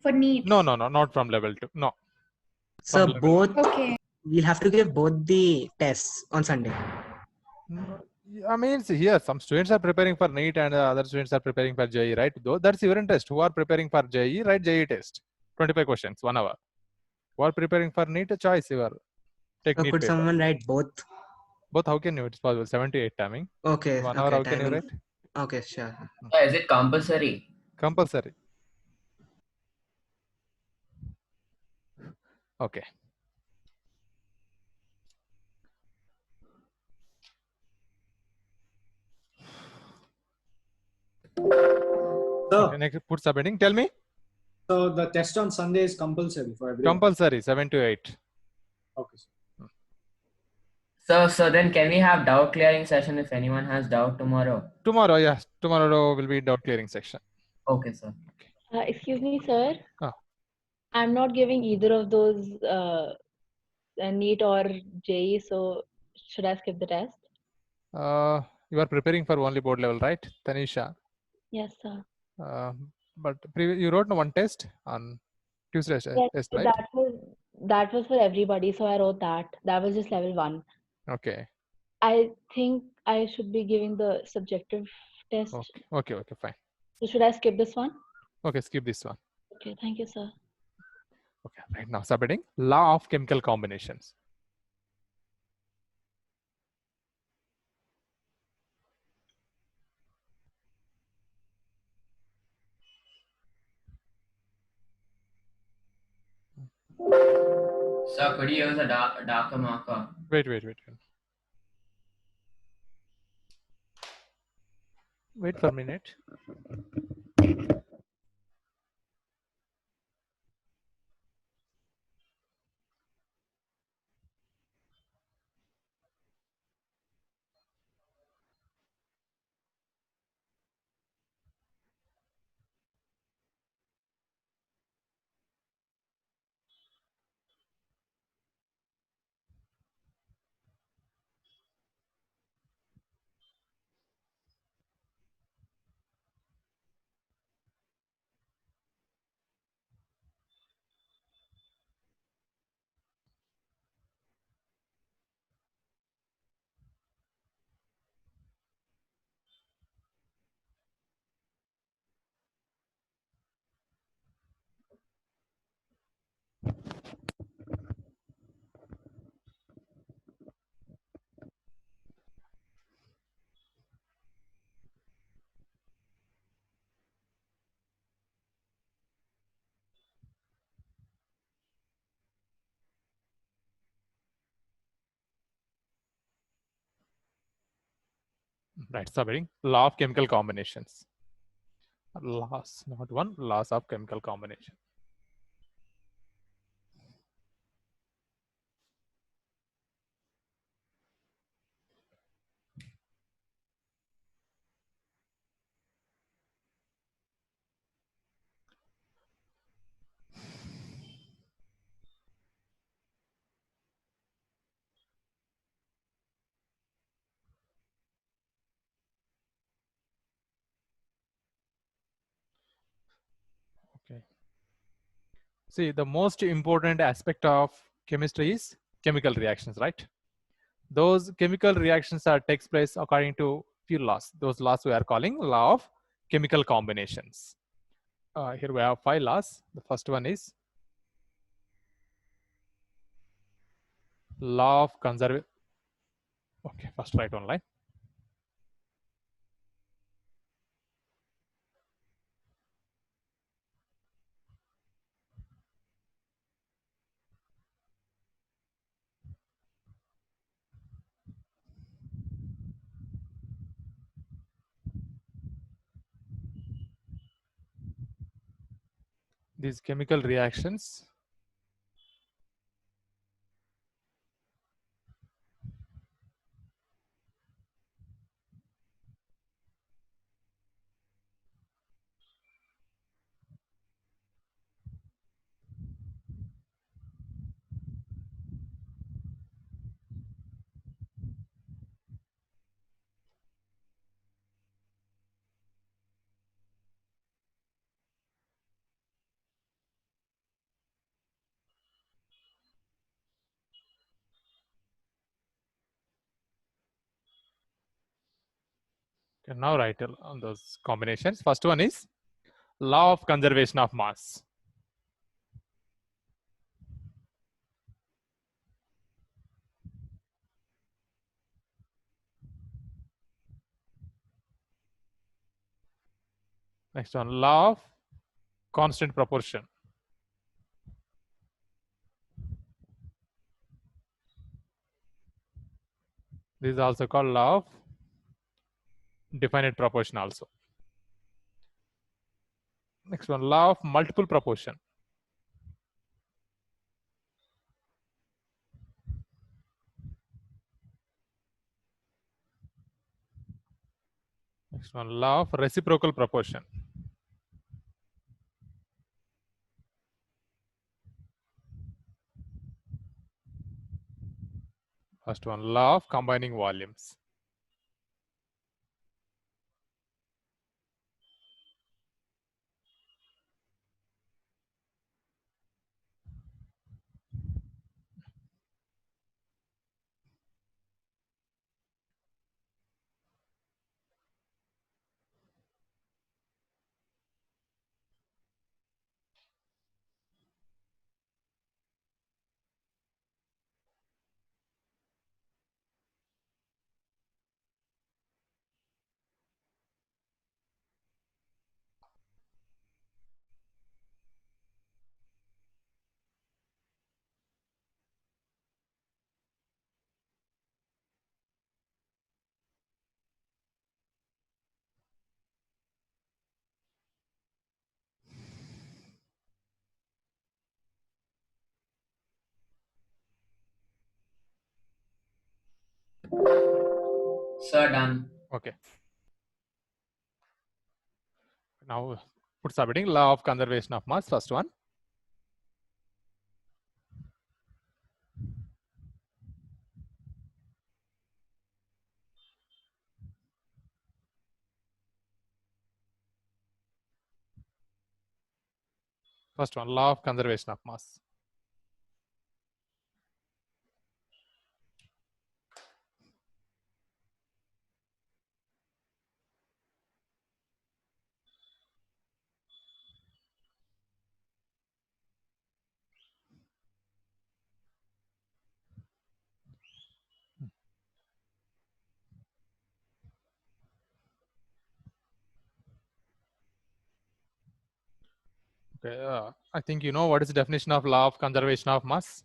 for NEET. No, not from level 2. No. So From level both, Okay. we'll have to give both the tests on Sunday. No, I mean, see here, some students are preparing for NEET and other students are preparing for JEE, right? Though that's your interest. Who are preparing for JEE, write JEE test. 25 questions, 1 hour. Who are preparing for NEET, a choice. Take So NEET could paper. someone write both? Both, how can you? It's possible. 7 to 8 timing. Okay. 1 hour, Okay. how can you Timing. write? Okay. Sure. Is it compulsory? Compulsory. Okay. So, Okay, next, put subheading. Tell me. so the test on Sunday is compulsory for everyone. Compulsory, 7 to 8. Okay. So then can we have doubt clearing session if anyone has doubt tomorrow? Tomorrow, yes. Tomorrow will be doubt clearing section. Okay, sir. Excuse me, sir. Ah. I'm not giving either of those NEET or JEE, so should I skip the test? You are preparing for only board level, right, Tanisha? Yes, sir. But you wrote one test on Tuesday Yes, test, so right? that was for everybody, so I wrote that. That was just level 1. Okay. I think I should be giving the subjective test. Okay, fine. So should I skip this one? Okay, skip this one. Okay, thank you, sir. Okay, right now subheading law of chemical combinations. Sir, could you use a darker marker? Wait. Wait for a minute. Right, subheading law of chemical combinations. Laws, not one, laws of chemical combination. Okay. See, the most important aspect of chemistry is chemical reactions, right? Those chemical reactions takes place according to few laws. Those laws we are calling law of chemical combinations. Here we have 5 laws. The first one is law of conservation. Okay, first write one line. These chemical reactions Okay, now write on those combinations. First one is law of conservation of mass. Next one, law of constant proportion. This is also called law of definite proportion also. Next one, law of multiple proportion. Next one, law of reciprocal proportion. First one, law of combining volumes. Sir, done. Okay. Now put subheading law of conservation of mass. First one. First one, law of conservation of mass. Okay, I think you know what is the definition of law of conservation of mass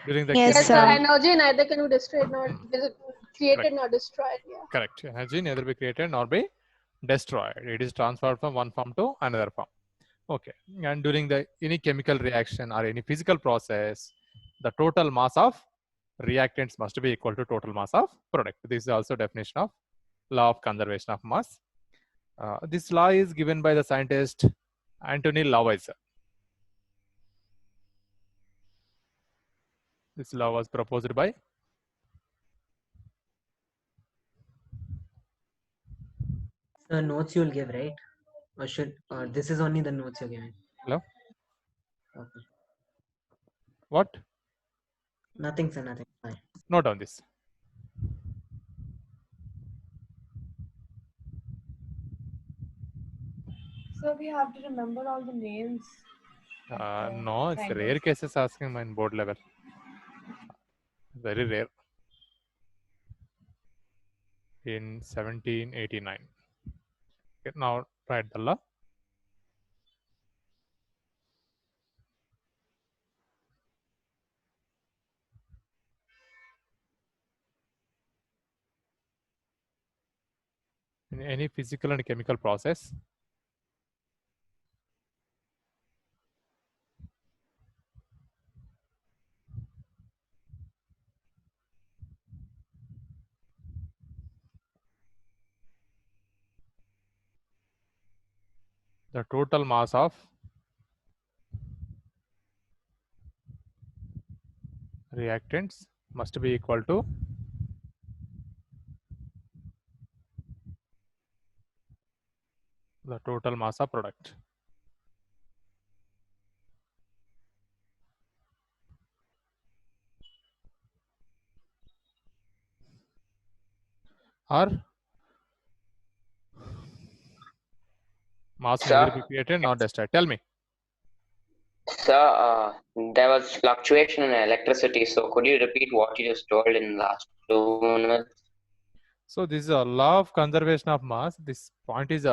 during the Yes, Yes, chemical. energy neither can be destroyed nor created Correct. nor destroyed. Yeah. Correct. Energy neither be created nor be destroyed. It is transferred from one form to another form. Okay. And during the any chemical reaction or any physical process, the total mass of reactants must be equal to total mass of product. This is also definition of law of conservation of mass. This law is given by the scientist Anthony Lavoisier. This law was proposed by The notes you'll give, right? Or this is only the notes you're giving? Hello? Okay. What? Nothing, sir, nothing. Fine. Note down this. So we have to remember all the names. No, it's kind rare of. cases asking my board level. Very rare. In 1789. Okay, now write the law. In any physical and chemical process, the total mass of reactants must be equal to the total mass of product. or mass Sir? neither be created nor destroyed? Tell me. Sir, there was fluctuation in electricity, so could you repeat what you just told in the last 2 minutes? So this is a law of conservation of mass. This point is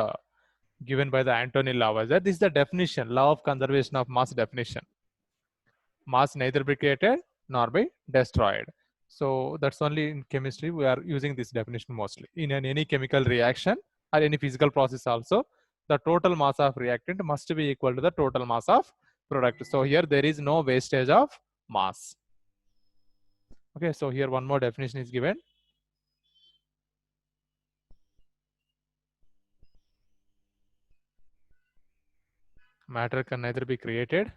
given by the Antonyi Lavoisier. This is the definition, law of conservation of mass definition. Mass neither be created nor be destroyed. So that's only in chemistry we are using this definition mostly. In any chemical reaction or any physical process also, the total mass of reactant must be equal to the total mass of product. So here there is no wastage of mass. Okay, so here one more definition is given. Matter can neither be created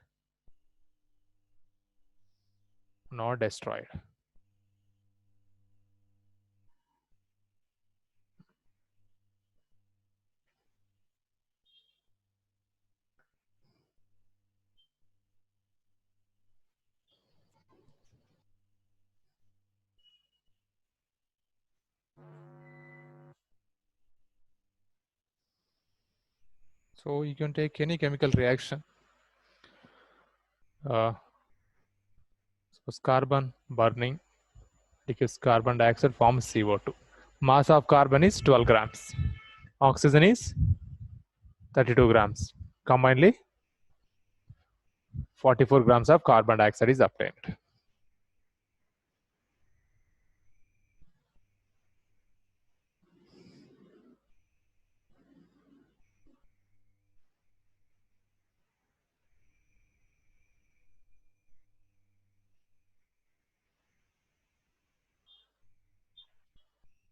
nor destroyed. So you can take any chemical reaction. Suppose carbon burning, because carbon dioxide forms CO2. Mass of carbon is 12 grams. Oxygen is 32 grams. Combinedly, 44 grams of carbon dioxide is obtained.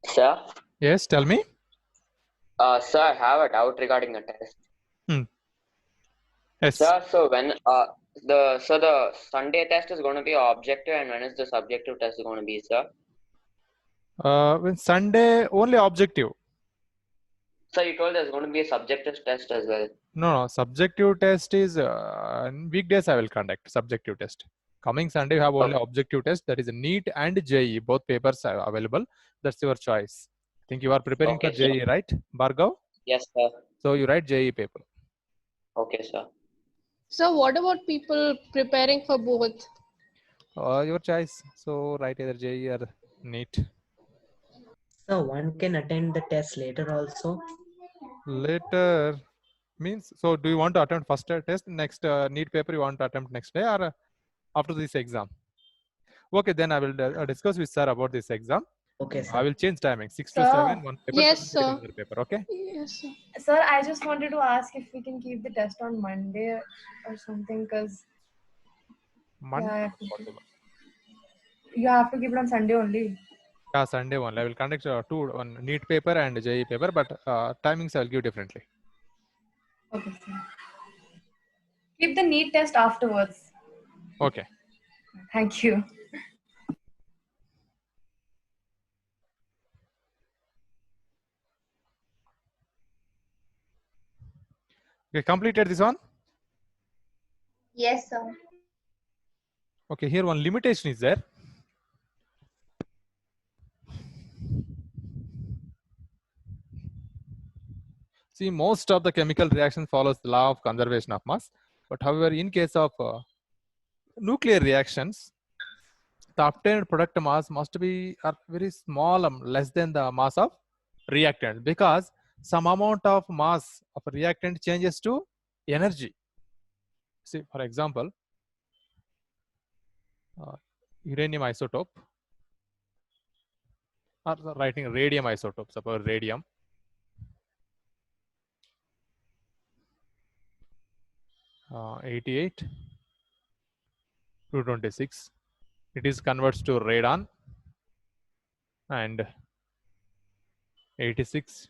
Sir? Yes, tell me. Sir, I have a doubt regarding the test. Yes. Sir, so when the Sunday test is going to be objective, and when is the subjective test going to be, sir? When Sunday only objective. Sir, you told there's going to be a subjective test as well. No, subjective test is weekdays I will conduct subjective test. Coming Sunday you have only objective test, that is NEET and JEE, both papers are available. That's your choice. I think you are preparing Okay, for JEE, sir. right, Bhargav? Yes, sir. So you write JEE paper. Okay, sir. So what about people preparing for both? Your choice. So write either JEE or NEET. So one can attend the test later also. Later means, so do you want to attempt first test, next NEET paper you want to attempt next day, or after this exam? Okay, then I will discuss with sir about this exam. Okay, I sir. will change timing, 6 to Sir. 7, one paper, Yes, 7 to sir. another paper, okay? Yes, sir. Sir, I just wanted to ask if we can keep the test on Monday or something, because Monday, Yeah, you have to keep it on Sunday only. yeah, Sunday only. I will conduct one NEET paper and JEE paper, but timings I will give differently. Okay, sir. Keep the NEET test afterwards. Okay. Thank you. Okay, completed this one. Yes, sir. Okay, here one limitation is there. See, most of the chemical reaction follows the law of conservation of mass, but however, in case of nuclear reactions, the obtained product mass must be very small, less than the mass of reactant, because some amount of mass of a reactant changes to energy. See, for example, uranium isotope, or writing radium isotope, suppose radium. Uh, 88, 226. It is converts to radon, and 86,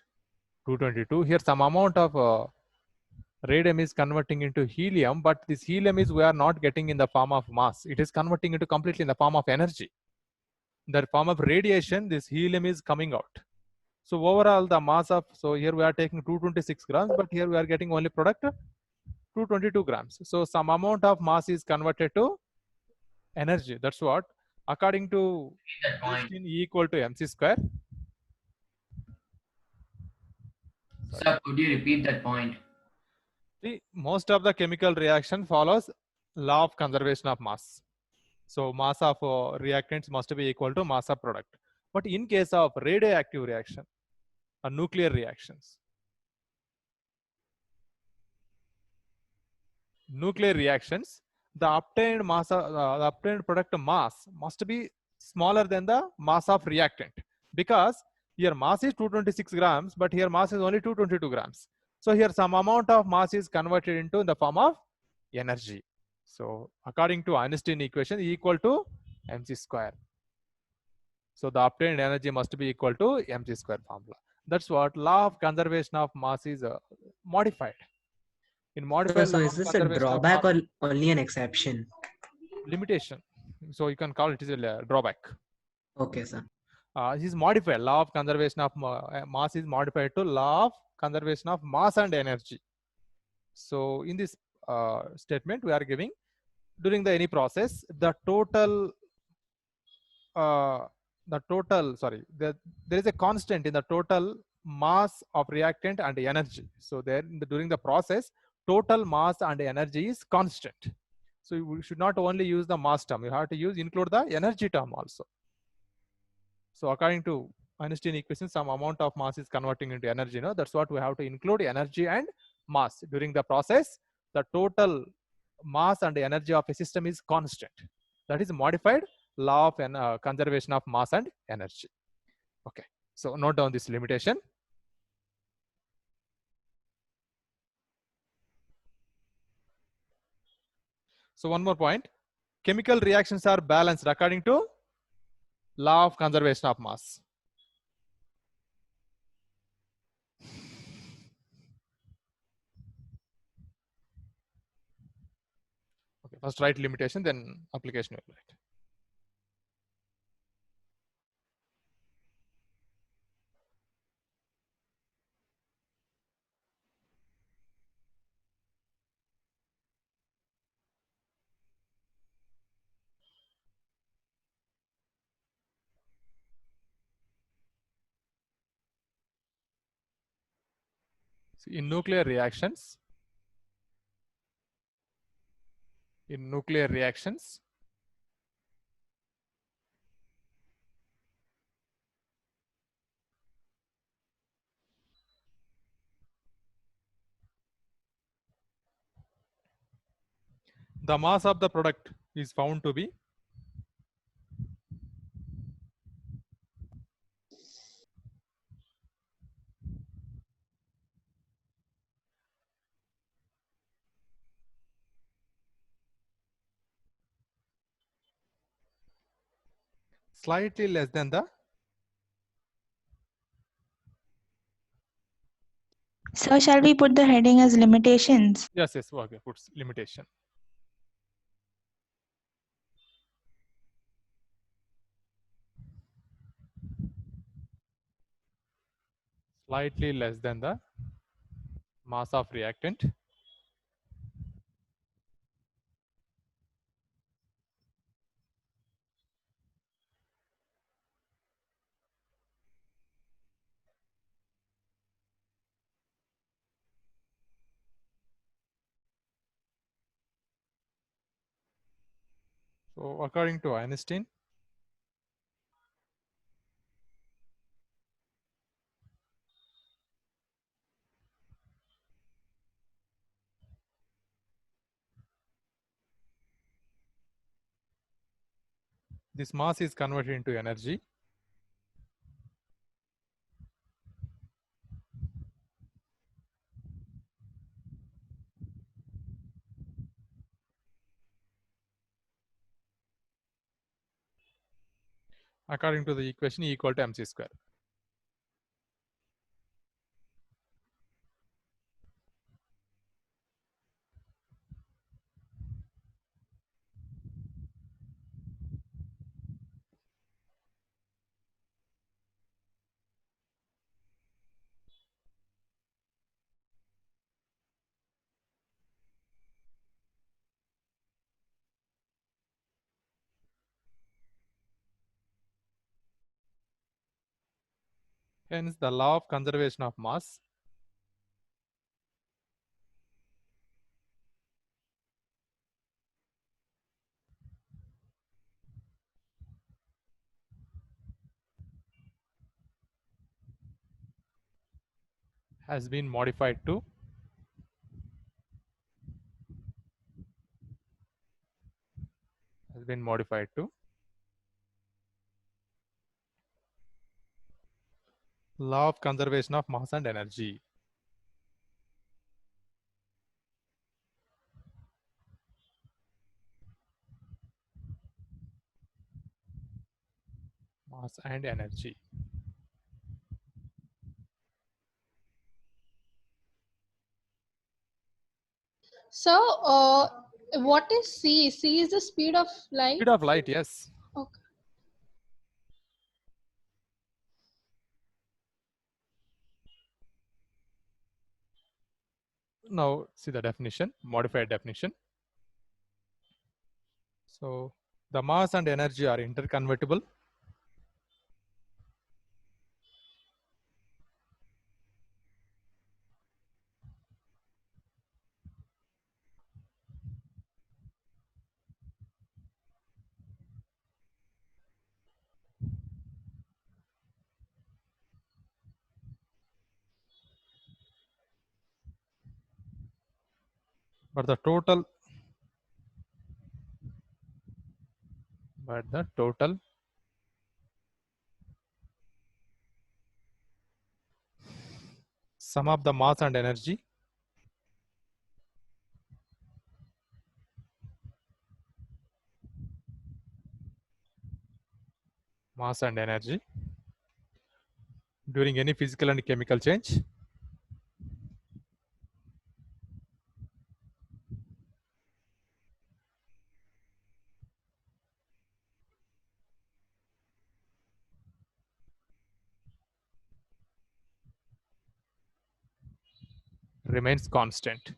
222. Here some amount of radium is converting into helium, but this helium is we are not getting in the form of mass. It is converting into completely in the form of energy. The form of radiation, this helium is coming out. So overall the mass of, so here we are taking 226 grams, but here we are getting only product 222 grams. So some amount of mass is converted to energy. That's what, according to Einstein, E equal to mc square. Sir, could you repeat that point? See, most of the chemical reaction follows law of conservation of mass. So mass of reactants must be equal to mass of product. But in case of radioactive reaction or nuclear reactions, the obtained mass, the obtained product mass must be smaller than the mass of reactant, because here mass is 226 grams, but here mass is only 222 grams. So here some amount of mass is converted into in the form of energy. So according to Einstein equation, E equal to mc square. So the obtained energy must be equal to mc square formula. That's what law of conservation of mass is modified. In modified So law is of this a conservation of drawback mass, or only an exception? limitation. So you can call it as a drawback. Okay, sir. This is modified. Law of conservation of mass is modified to law of conservation of mass and energy. So in this statement, we are giving during the any process, the total there is a constant in the total mass of reactant and energy. So there during the process, total mass and energy is constant. So you should not only use the mass term, you have to include the energy term also. So according to Einstein equation, some amount of mass is converting into energy. No, that's what we have to include energy and mass. During the process, the total mass and energy of a system is constant. That is modified law of conservation of mass and energy. Okay, so note down this limitation. So one more point, chemical reactions are balanced according to law of conservation of mass. Okay, first write limitation, then application will write. So in nuclear reactions, the mass of the product is found to be slightly less than the So shall we put the heading as limitations? yes, okay, puts limitation. Slightly less than the mass of reactant So according to Einstein, this mass is converted into energy. According to the equation, E equal to mc square. Hence, the law of conservation of mass has been modified to law of conservation of mass and energy. Mass and energy. So, what is c? C is the speed of light. Speed of light, yes. Okay. Now see the definition, modified definition. So the mass and energy are interconvertible. But the total sum of the mass and energy during any physical and chemical change remains constant.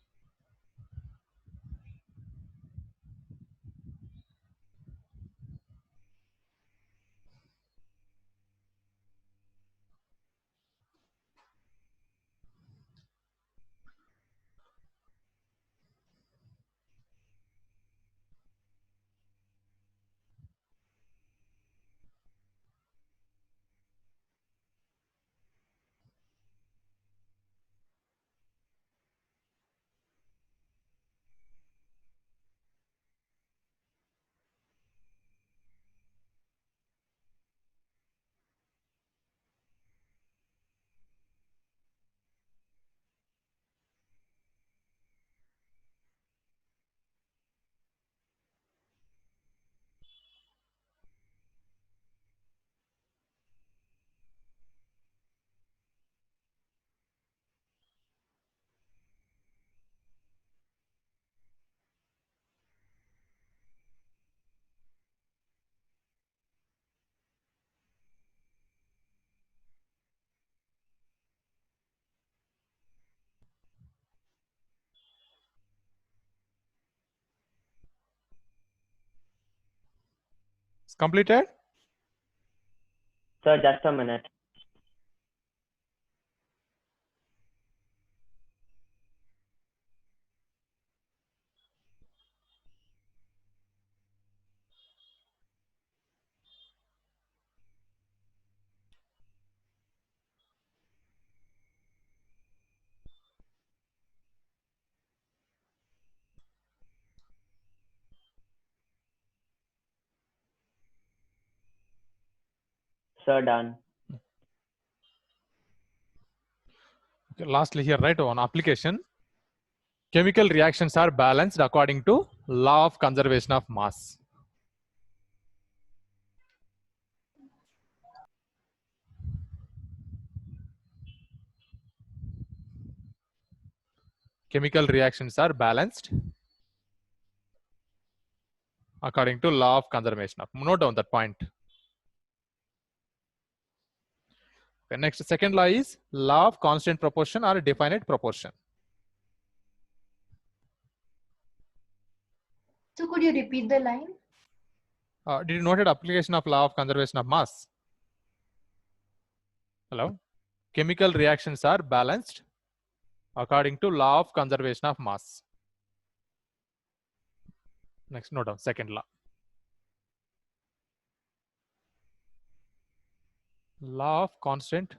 It's completed. Sir, just a minute. Sir, done. Okay, lastly here, right, on application, chemical reactions are balanced according to law of conservation of mass. Chemical reactions are balanced according to law of conservation of. Note down that point. Okay, next, second law is law of constant proportion or definite proportion. So could you repeat the line? Did you note application of law of conservation of mass? Hello? Chemical reactions are balanced according to law of conservation of mass. Next, note down second law. Law of constant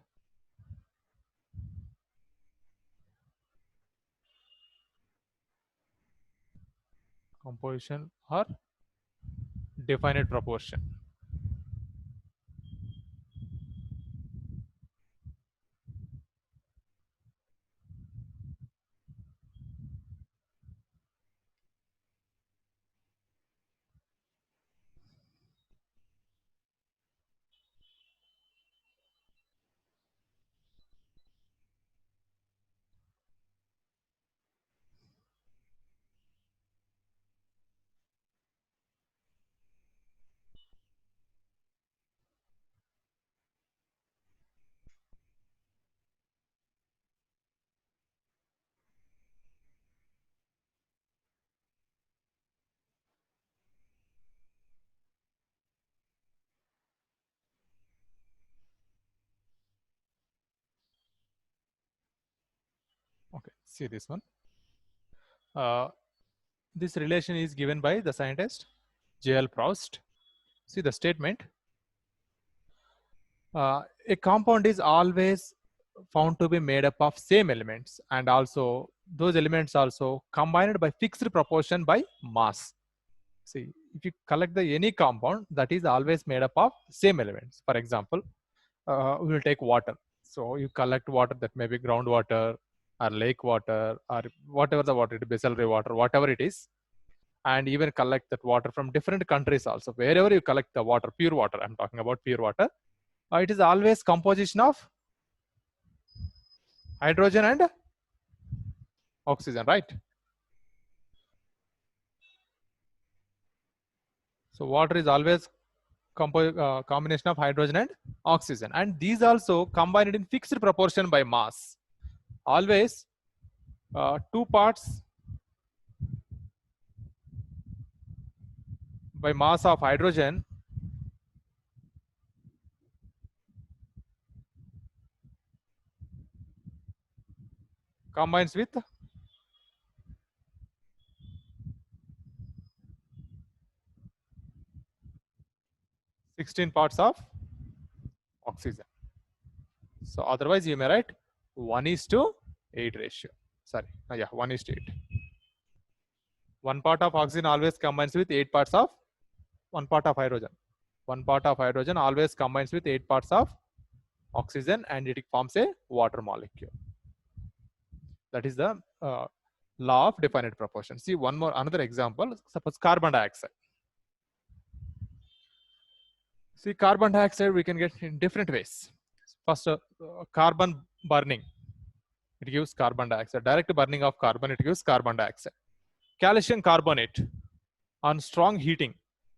composition or definite proportion. Okay, see this one. This relation is given by the scientist J.L. Proust. See the statement. A compound is always found to be made up of same elements, and also those elements also combined by fixed proportion by mass. See, if you collect the any compound, that is always made up of same elements. For example, we will take water. So you collect water, that may be groundwater or lake water or whatever the water, distillery water, whatever it is, and even collect that water from different countries also. Wherever you collect the water, pure water, I'm talking about pure water, it is always composition of hydrogen and oxygen, right? So water is always combination of hydrogen and oxygen, and these also combined in fixed proportion by mass. Always 2 parts by mass of hydrogen combines with 16 parts of oxygen. So otherwise you may write 1:8 ratio. Sorry, yeah, 1:8. 1 part of oxygen always combines with 8 parts of 1 part of hydrogen. 1 part of hydrogen always combines with 8 parts of oxygen, and it forms a water molecule. That is the law of definite proportion. See another example. Suppose carbon dioxide. See, carbon dioxide we can get in different ways. First, carbon burning, it gives carbon dioxide. Direct burning of carbon, it gives carbon dioxide. Calcium carbonate, on strong heating,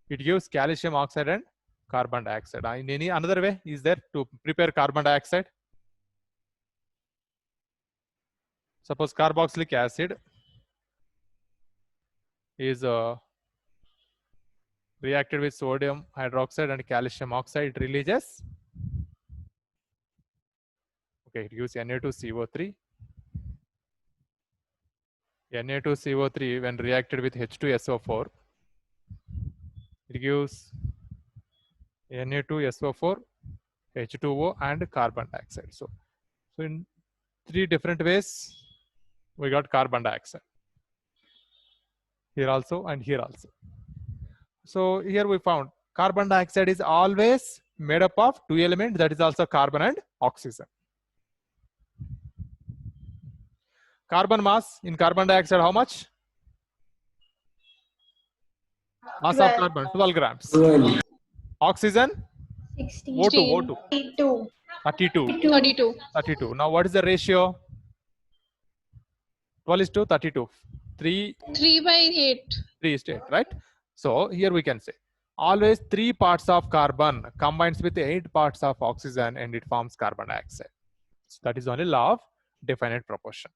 it gives calcium oxide and carbon dioxide. In any another way is there to prepare carbon dioxide? Suppose carboxylic acid is reacted with sodium hydroxide and calcium oxide, it releases, okay, it gives Na2CO3. Na2CO3 when reacted with H2SO4, it gives Na2SO4, H2O and carbon dioxide. So in 3 different ways we got carbon dioxide. Here also and here also. So here we found carbon dioxide is always made up of 2 elements, that is also carbon and oxygen. Carbon mass in carbon dioxide, how much? Mass of carbon, 12 grams. 12. Oxygen? 16. O2. 32. 32. 32. Now what is the ratio? 12:32. 3 3 by 8. 3:8, right? So here we can say always 3 parts of carbon combines with 8 parts of oxygen and it forms carbon dioxide. So that is only law of definite proportion.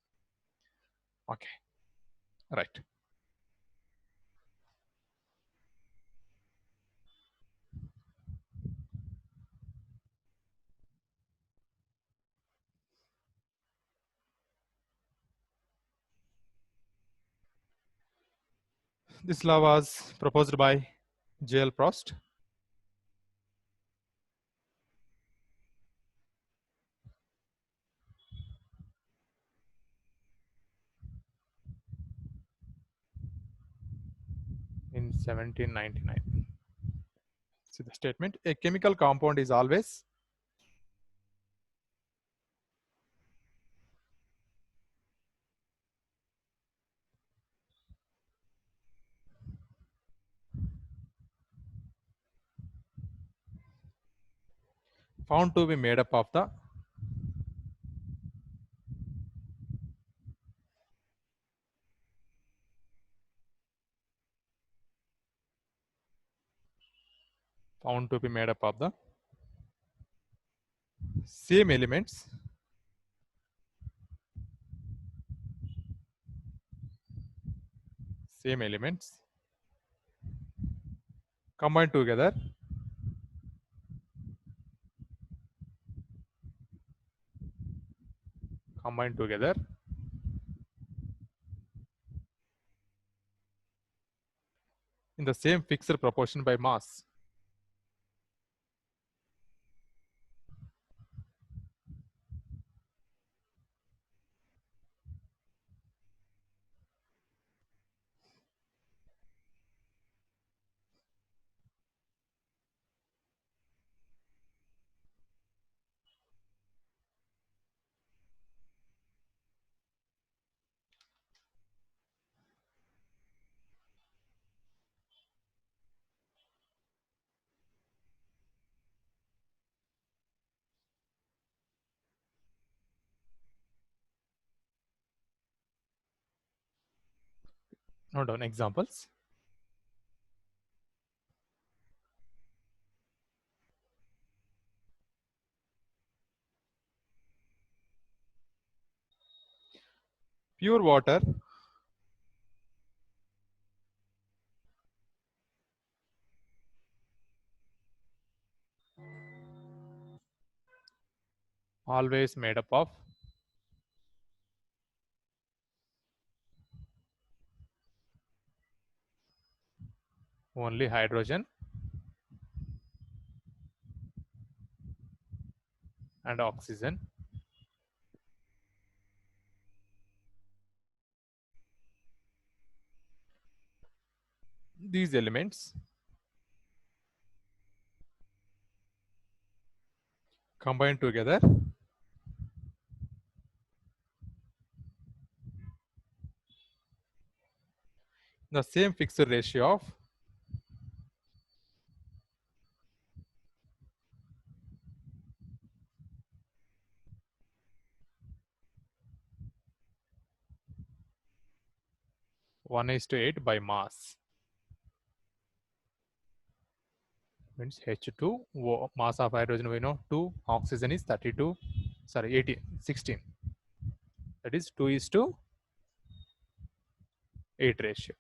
Okay, right. This law was proposed by J.L. Proust. 1799. See the statement. A chemical compound is always found to be made up of the same elements combined together in the same fixed proportion by mass. Note down examples. Pure water always made up of only hydrogen and oxygen. These elements combined together the same fixed ratio of 1:8 by mass. Means H2 mass of hydrogen we know 2, oxygen is 32, sorry 18, 16. That is 2:8 ratio.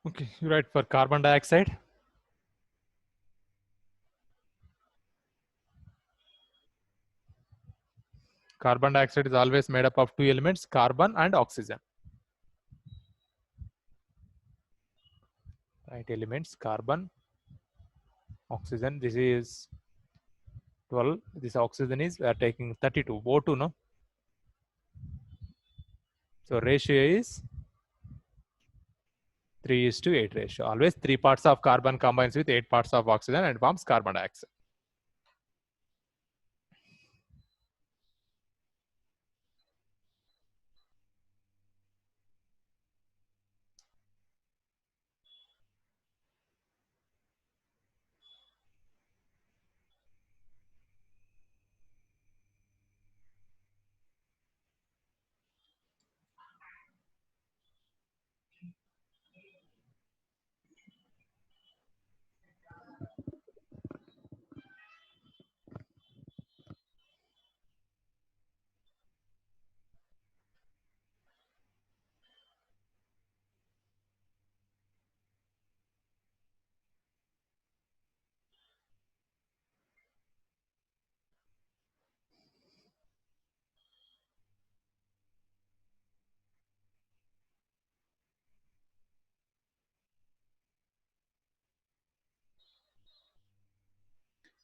Okay, you write for carbon dioxide. Carbon dioxide is always made up of two elements, carbon and oxygen. Right, elements, carbon, oxygen. This is 12. This oxygen is, we are taking 32, O2, no? So ratio is 3:8 ratio. Always 3 parts of carbon combines with 8 parts of oxygen and forms carbon dioxide.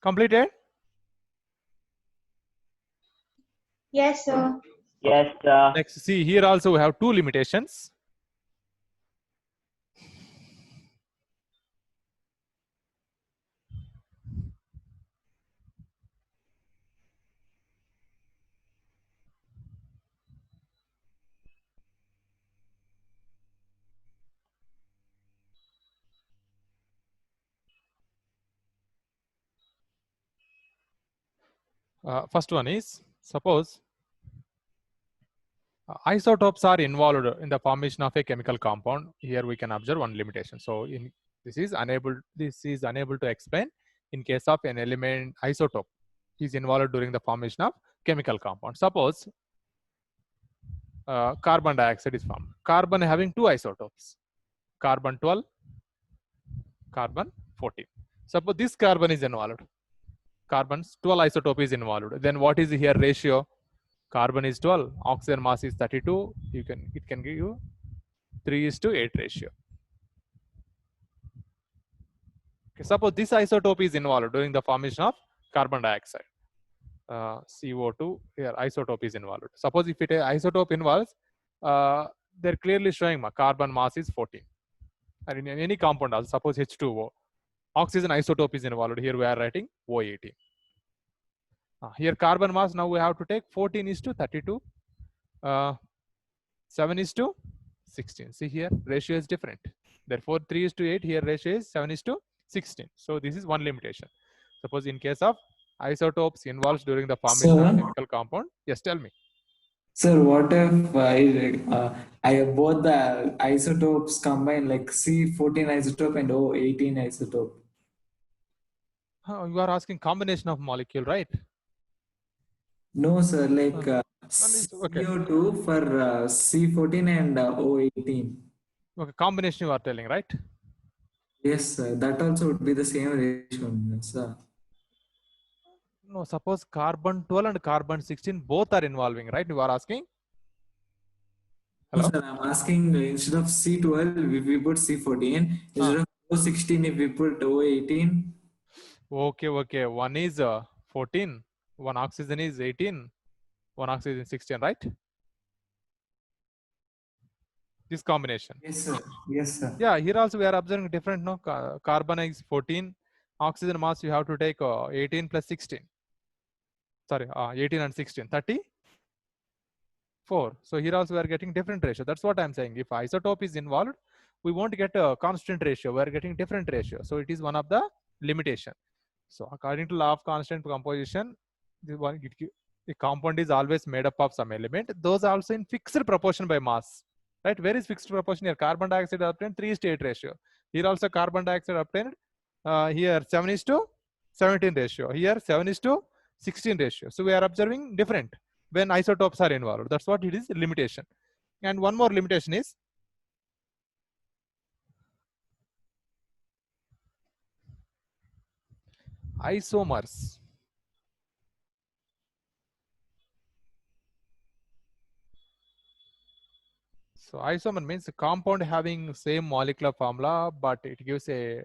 Completed? Yes, sir. Yes, sir. Next, see here also we have two limitations. First one is, suppose isotopes are involved in the formation of a chemical compound. Here we can observe one limitation. So this is unable to explain in case of an element isotope is involved during the formation of chemical compound. Suppose carbon dioxide is formed. Carbon having two isotopes, carbon 12, carbon 14. Suppose this carbon is involved. Carbon's 12 isotope is involved. Then what is here ratio? Carbon is 12, oxygen mass is 32. It can give you 3:8 ratio. Okay, suppose this isotope is involved during the formation of carbon dioxide. CO2 here isotope is involved. Suppose if it isotope involves, they're clearly showing carbon mass is 14. And in any compound also, suppose H2O, oxygen isotope is involved. Here we are writing O18. Here carbon mass, now we have to take 14:32, 7:16. See here ratio is different. Therefore 3:8, here ratio is 7:16. So this is one limitation. Suppose in case of isotopes involved during the formation of chemical compound. Yes, tell me. Sir, what if I both the isotopes combine, like C14 isotope and O18 isotope? You are asking combination of molecule, right? No, sir, like okay. CO2 for C14 and O18. Okay, combination you are telling, right? Yes, sir. That also would be the same ratio, sir. No, suppose carbon 12 and carbon 16 both are involving, right? You are asking? Hello? No, sir, I'm asking instead of C12, if we put C14, instead of O16, if we put O18. Okay. One is 14, one oxygen is 18, one oxygen 16, right? This combination. Yes, sir. Yes, sir. Yeah, here also we are observing different. No, carbon is 14, oxygen mass you have to take 18 plus 16. Sorry, 18 and 16, 34. So here also we are getting different ratio. That's what I'm saying. If isotope is involved, we won't get a constant ratio. We are getting different ratio. So it is one of the limitation. So according to law of constant composition, the compound is always made up of some element. Those are also in fixed proportion by mass. Right? Where is fixed proportion here? Carbon dioxide obtained 3:8 ratio. Here also carbon dioxide obtained here 7:17 ratio. Here 7:16 ratio. So we are observing different when isotopes are involved. That's what it is limitation. And one more limitation is isomers. So isomer means a compound having same molecular formula, but it gives a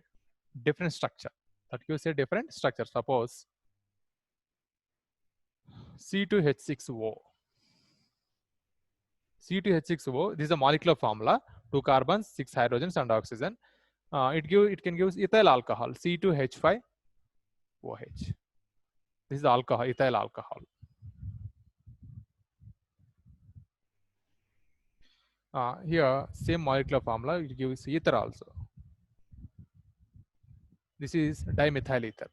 different structure. That gives a different structure. Suppose C2H6O. C2H6O, this is a molecular formula, 2 carbons, 6 hydrogens and oxygen. It can give ethyl alcohol, C2H5OH. This is alcohol, ethyl alcohol. Here, same molecular formula, it gives ether also. This is dimethyl ether.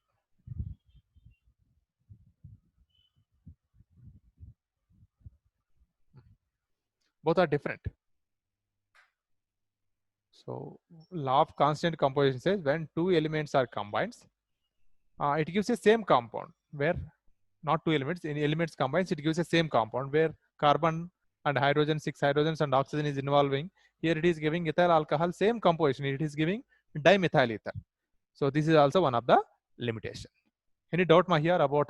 Both are different. So, law of constant composition says when two elements are combined, it gives a same compound. Where not two elements, any elements combines, it gives a same compound. Where carbon and hydrogen, 6 hydrogens and oxygen is involving. Here it is giving ethyl alcohol, same composition. It is giving dimethyl ether. So this is also one of the limitation. Any doubt here about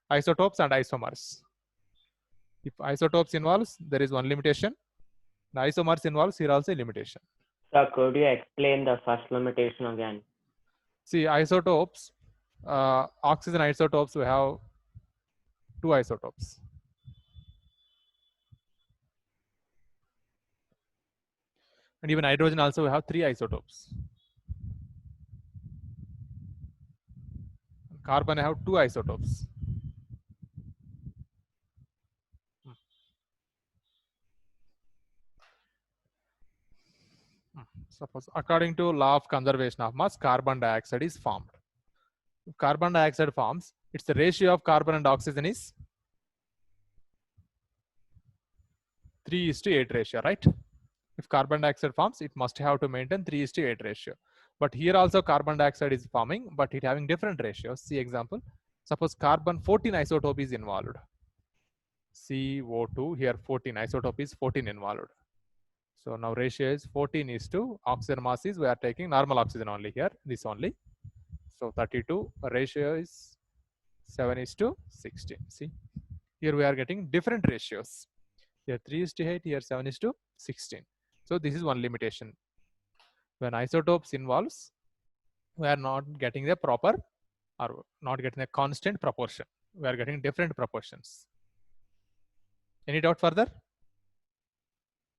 isotopes and isomers? If isotopes involves, there is one limitation. The isomers involves, here also a limitation. Sir, could you explain the first limitation again? See, isotopes Oxygen isotopes, we have 2 isotopes. And even hydrogen also, we have 3 isotopes. Carbon, I have 2 isotopes. Suppose according to law of conservation of mass, carbon dioxide is formed. If carbon dioxide forms, it's the ratio of carbon and oxygen is 3:8 ratio, right? If carbon dioxide forms, it must have to maintain 3:8 ratio. But here also carbon dioxide is forming, but it having different ratios. See example. Suppose carbon 14 isotope is involved. CO2, here 14 isotope is 14 involved. So now ratio is 14:, oxygen mass is, we are taking normal oxygen only here, this only. So 32, ratio is 7:16. See, here we are getting different ratios. Here 3:8, here 7:16. So this is one limitation. When isotopes involves, we are not getting the proper or not getting a constant proportion. We are getting different proportions. Any doubt further?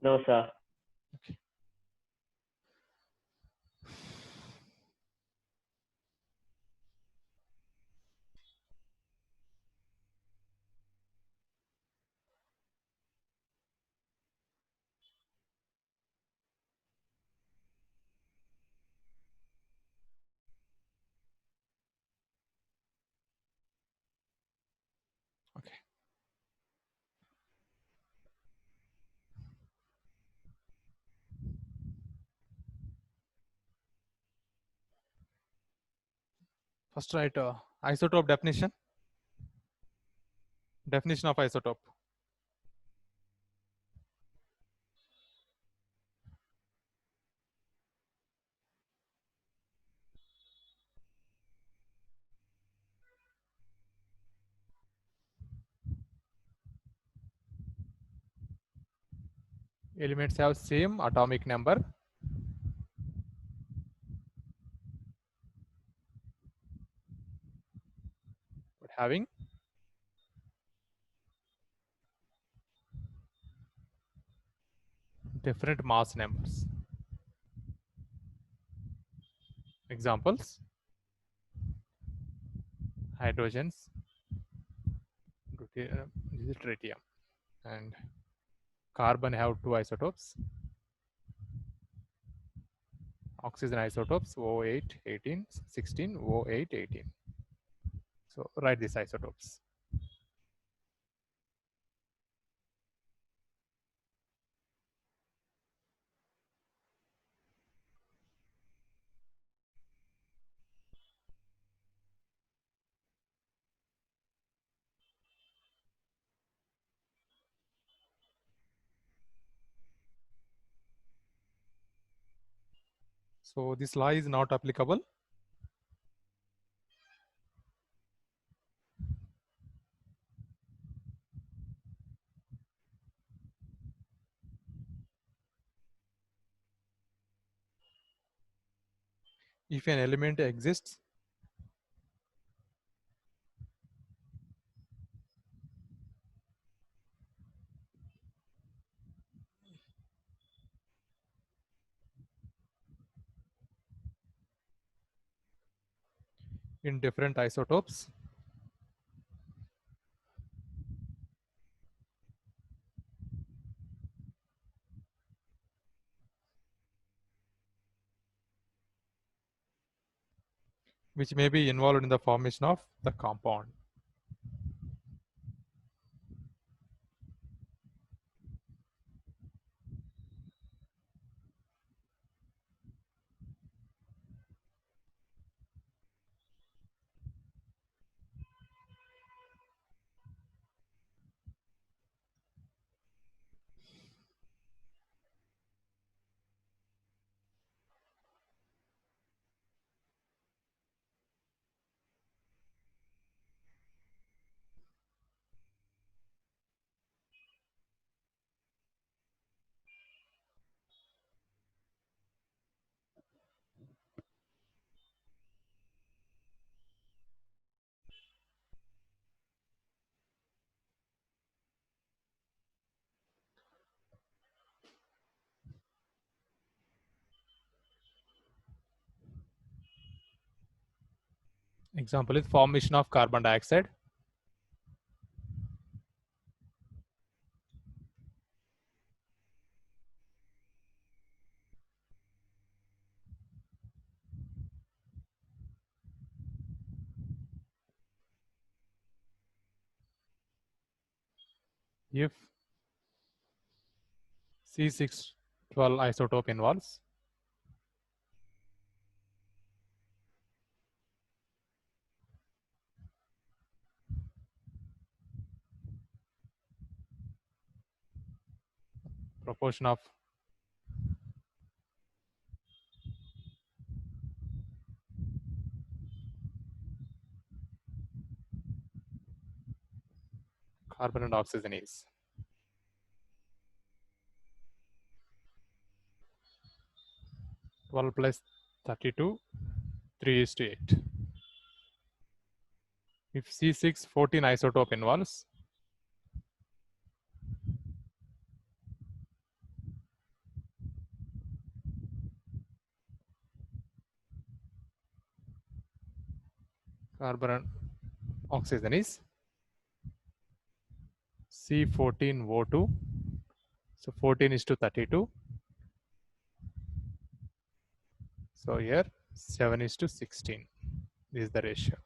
No, sir. Okay. Okay. First write isotope definition. Definition of isotope. Elements have same atomic number. But having different mass numbers. Examples: hydrogens, this is tritium, and carbon have 2 isotopes. Oxygen isotopes O8, 18, 16, O8, 18. So write these isotopes. So this law is not applicable. If an element exists in different isotopes, which may be involved in the formation of the compound. Example is formation of carbon dioxide. If C612 isotope involves proportion of carbon and oxygen is 12 plus 32, 3:8. If C614 isotope involves carbon and oxygen is C14O2. So 14 is to 32. So here 7 is to 16. This is the ratio.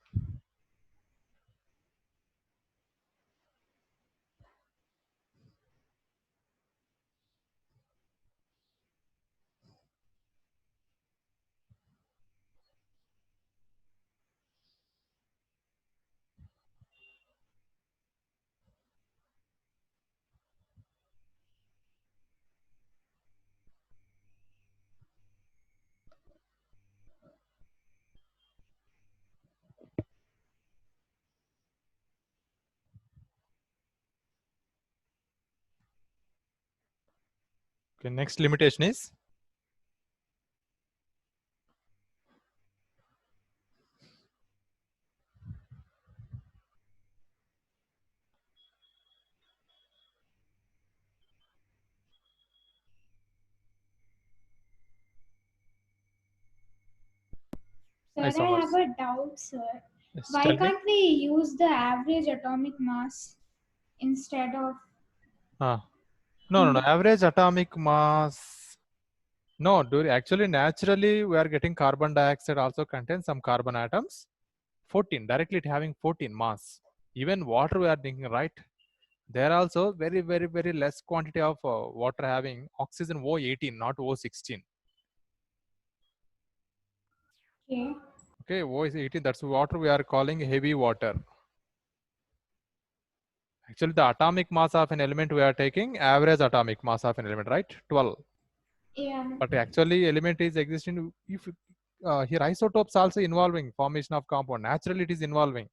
Okay, next limitation is Sir, I isomers. have a doubt, sir. Yes, Why tell me. can't we use the average atomic mass instead of? No. Average atomic mass. No, actually, naturally, we are getting carbon dioxide also contains some carbon atoms. 14, directly it having 14 mass. Even water we are thinking, right? There also very, very, very less quantity of water having oxygen O18, not O16. Okay. Okay, O is 18, that's water we are calling heavy water. Actually, the atomic mass of an element we are taking average atomic mass of an element, right? 12. Yeah. But actually element is existing if here isotopes also involving formation of compound. Naturally it is involving.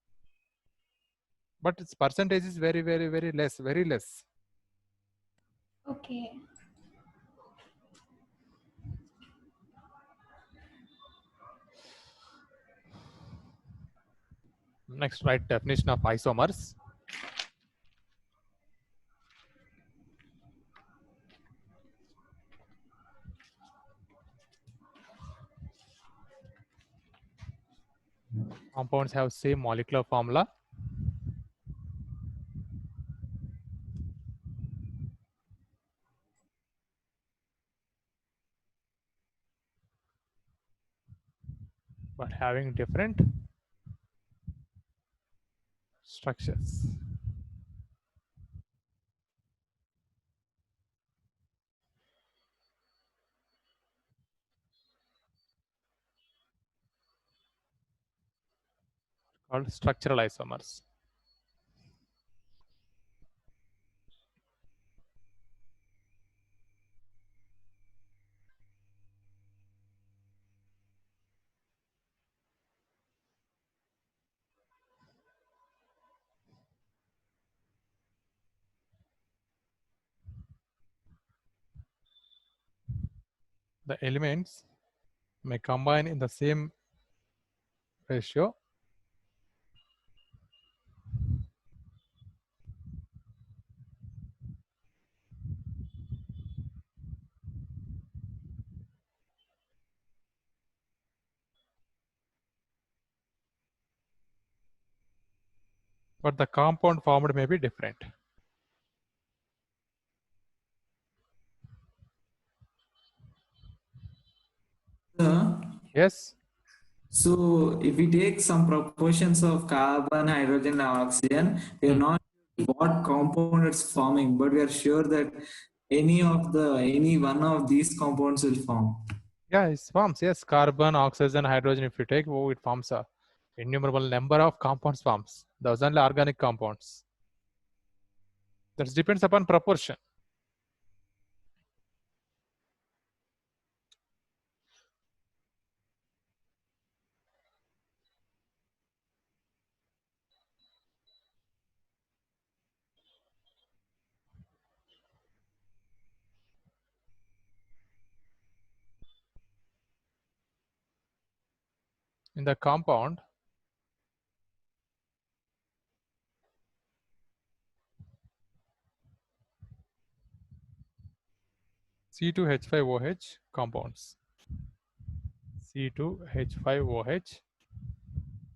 But its percentage is very, very, very less, very less. Okay. Next, write definition of isomers. Compounds have same molecular formula. But having different structures. Called structural isomers. The elements may combine in the same ratio but the compound formed may be different. Yes. So if we take some proportions of carbon, hydrogen, and oxygen, we are not sure what compound it's forming, but we are sure that any one of these compounds will form. Yeah, it forms. Yes, carbon, oxygen, hydrogen. If you take, it forms a innumerable number of compounds forms. Those are only organic compounds. That depends upon proportion. In the compound, C2H5OH compounds, C2H5OH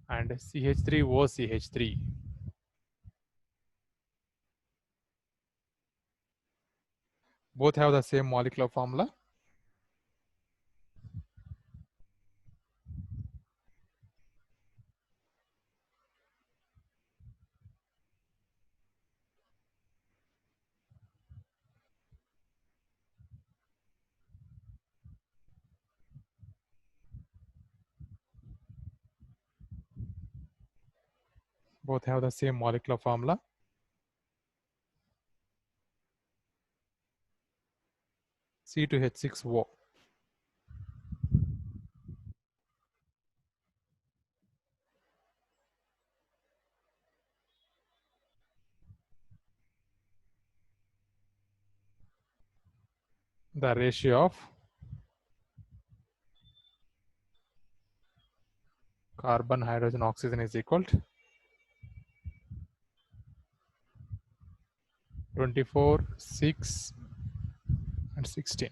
and CH3OCH3. Both have the same molecular formula. Both have the same molecular formula. C2H6O. The ratio of carbon, hydrogen, oxygen is equal to 24, 6, and 16.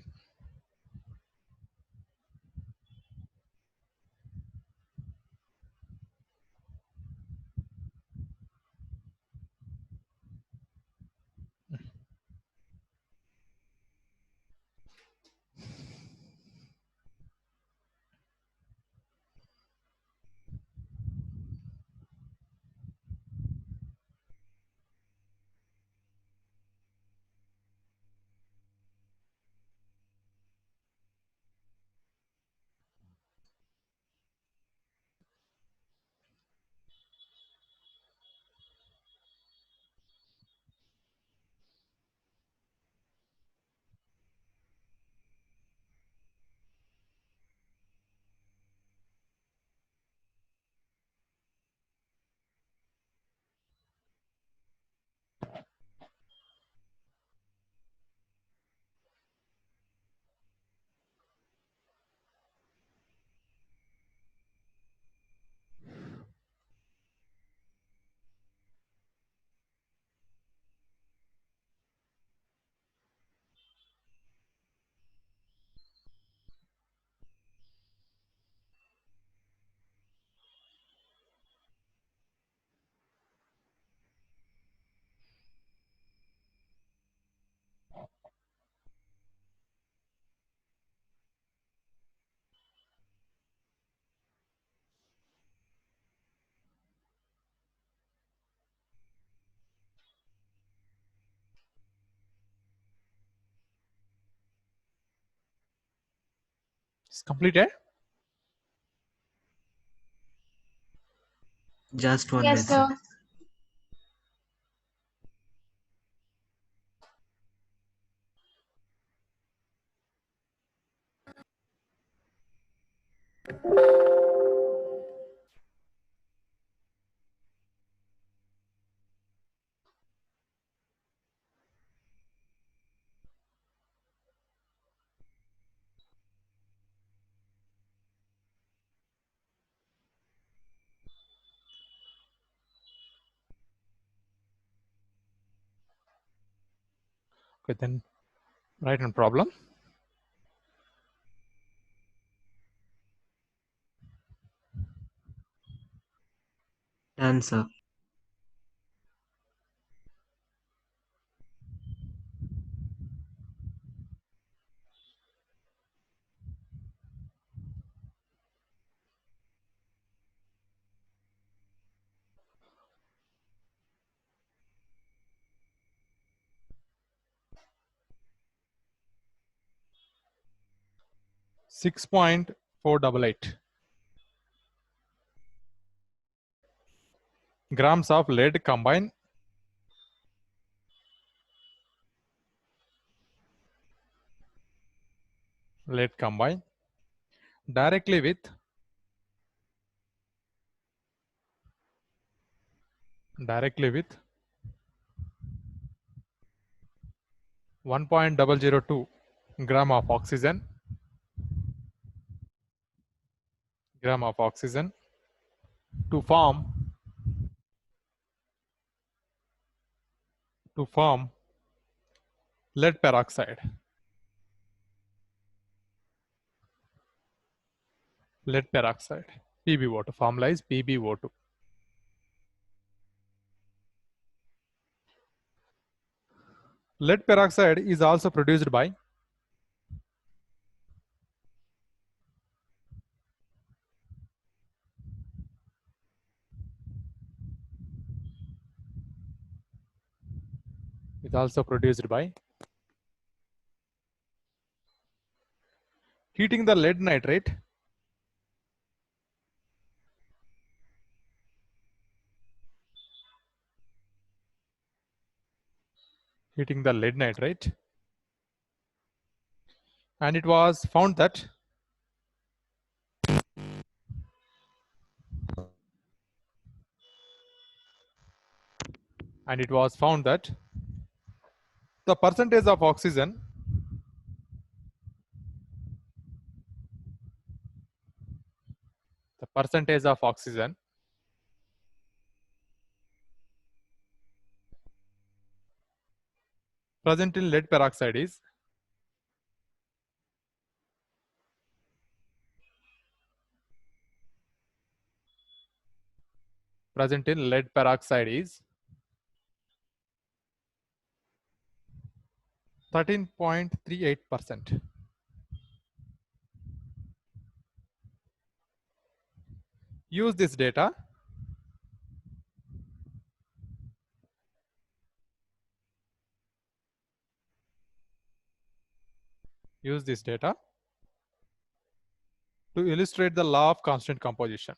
It's completed. Just one Yes, minute, sir. sir. Okay, then write in problem. Done, sir. 6.488 grams of lead combined directly with 1.002 gram of oxygen to form lead peroxide. PbO2, formalize PbO2. Lead peroxide is also produced by heating the lead nitrate and it was found that the percentage of oxygen present in lead peroxide is present in lead peroxide is 13.38%. Use this data to illustrate the law of constant composition.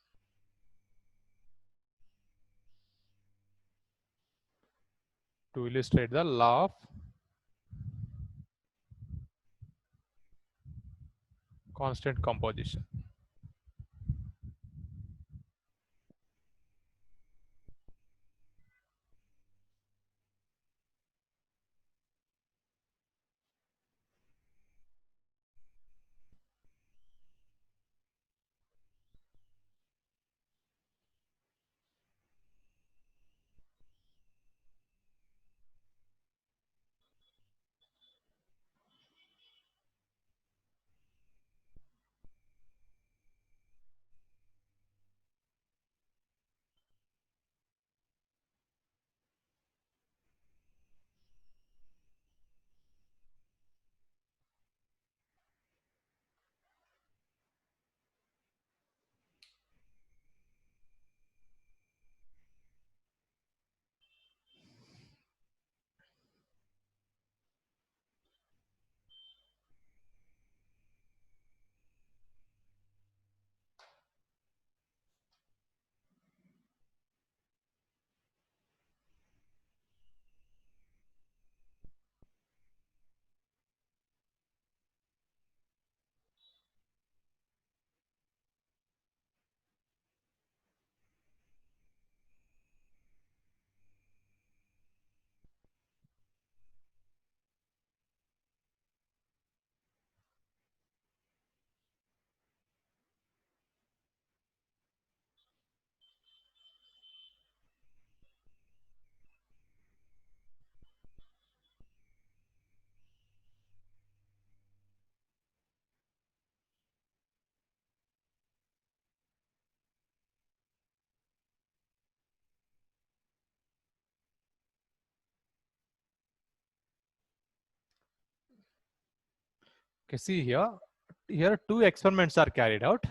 Okay, see here two experiments are carried out.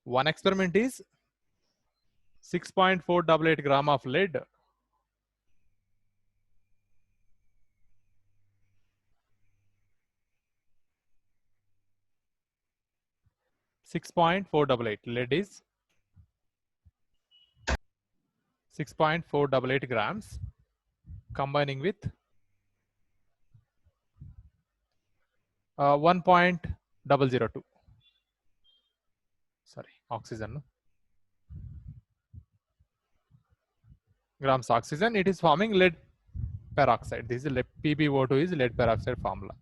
One experiment is 6.488 gram of lead 6.488. Lead is 6.488 grams, combining with 1.002. Sorry, oxygen. Grams oxygen. It is forming lead peroxide. This is PbO2 is lead peroxide formula.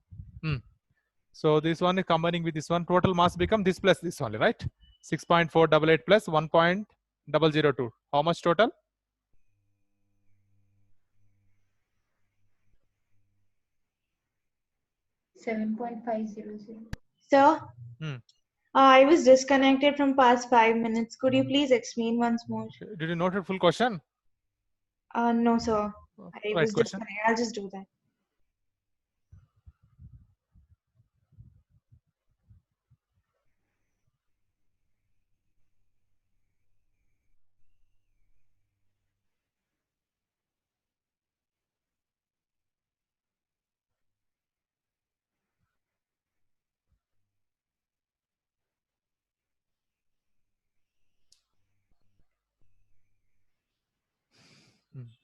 So this one is combining with this one. Total mass become this plus this only, right? 6.488 plus 1.002. How much total? Sir, I was disconnected from past 5 minutes. Could you please explain once more? Did you note the full question? No, sir. I Right was question. disconnected. I'll just do that.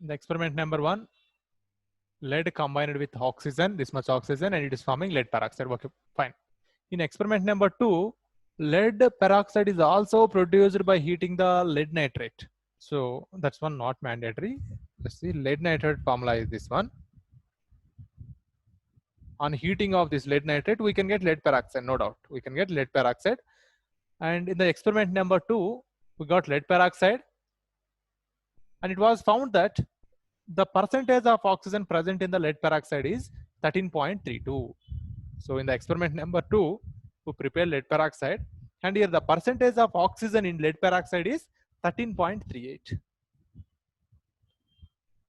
The experiment number 1, lead combined with oxygen, this much oxygen, and it is forming lead peroxide. Okay, fine. In experiment number 2, lead peroxide is also produced by heating the lead nitrate. So that's one not mandatory. Let's see, lead nitrate formula is this one. On heating of this lead nitrate, we can get lead peroxide, no doubt. We can get lead peroxide. And in the experiment number 2, we got lead peroxide. And it was found that the percentage of oxygen present in the lead peroxide is 13.32. So in the experiment number 2, we prepare lead peroxide, and here the percentage of oxygen in lead peroxide is 13.38.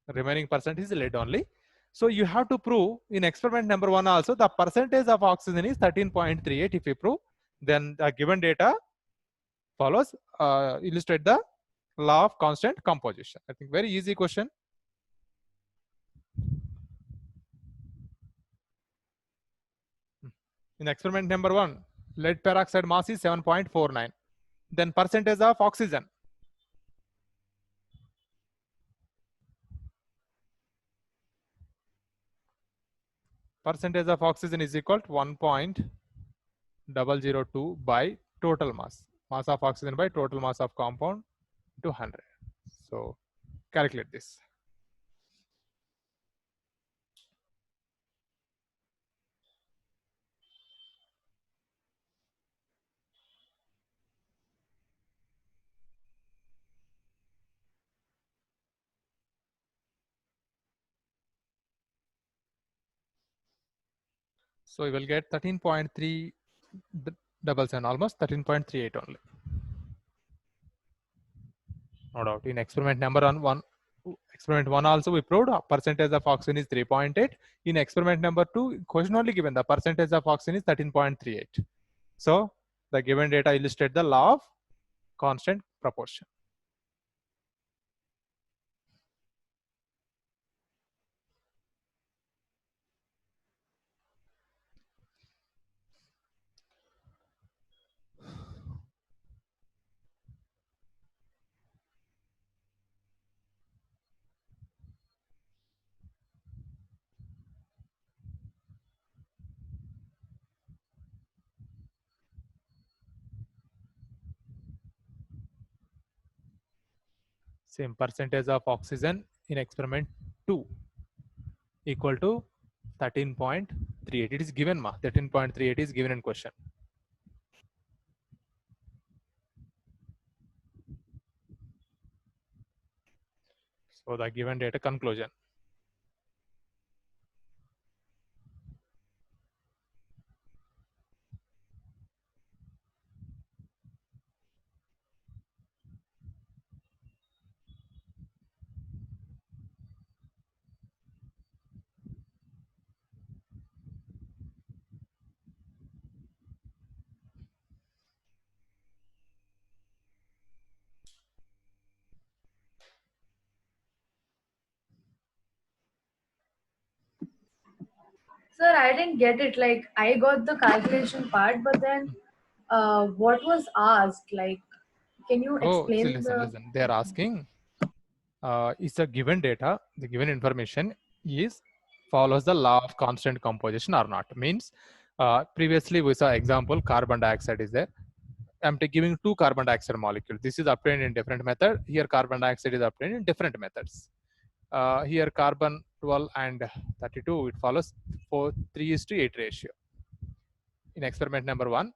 Remaining percent is lead only. So you have to prove in experiment number 1 also the percentage of oxygen is 13.38. If you prove, then the given data follows, illustrate the law of constant composition. I think very easy question. In experiment number 1, lead peroxide mass is 7.49. Then percentage of oxygen. Percentage of oxygen is equal to 1.002 by total mass. Mass of oxygen by total mass of compound to 100. So calculate this. So you will get 13.377, almost 13.38 only. No doubt. In experiment number 1, experiment 1 also we proved percentage of oxygen is 3.8. In experiment number 2, question only given the percentage of oxygen is 13.38. So the given data illustrate the law of constant proportion. Same percentage of oxygen in experiment 2 equal to 13.38. It is given, 13.38 is given in question. So the given data conclusion. Sir, I didn't get it. Like, I got the calculation part, but then what was asked? Like, can you Oh, see, explain listen. They are asking, is the given data, the given information is follows the law of constant composition or not? Means, previously we saw example carbon dioxide is there. I'm giving 2 carbon dioxide molecules. This is obtained in different method. Here carbon dioxide is obtained in different methods. Here carbon 12 and 32, it follows 3:8 ratio. In experiment number 1,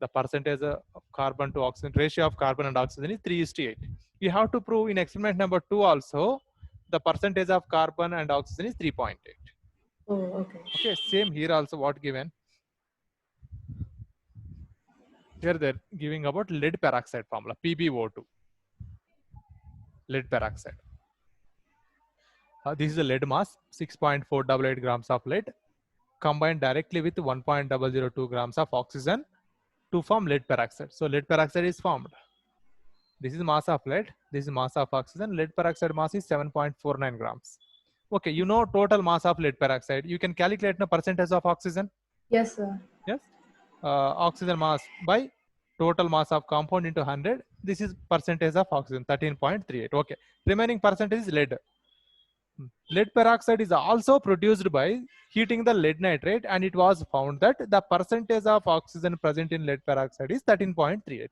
the percentage of carbon to oxygen, ratio of carbon and oxygen is 3:8. You have to prove in experiment number 2 also, the percentage of carbon and oxygen is 3.8. Oh, okay. Okay, same here also what given. Here they're giving about lead peroxide formula, PbO2. Lead peroxide. This is the lead mass, 6.488 grams of lead combined directly with 1.002 grams of oxygen to form lead peroxide. So lead peroxide is formed. This is mass of lead. This is mass of oxygen. Lead peroxide mass is 7.49 grams. Okay, you know total mass of lead peroxide. You can calculate the percentage of oxygen. Yes, sir. Yes. Oxygen mass by total mass of compound into 100. This is percentage of oxygen, 13.38. Okay. Remaining percentage is lead. Lead peroxide is also produced by heating the lead nitrate, and it was found that the percentage of oxygen present in lead peroxide is 13.38.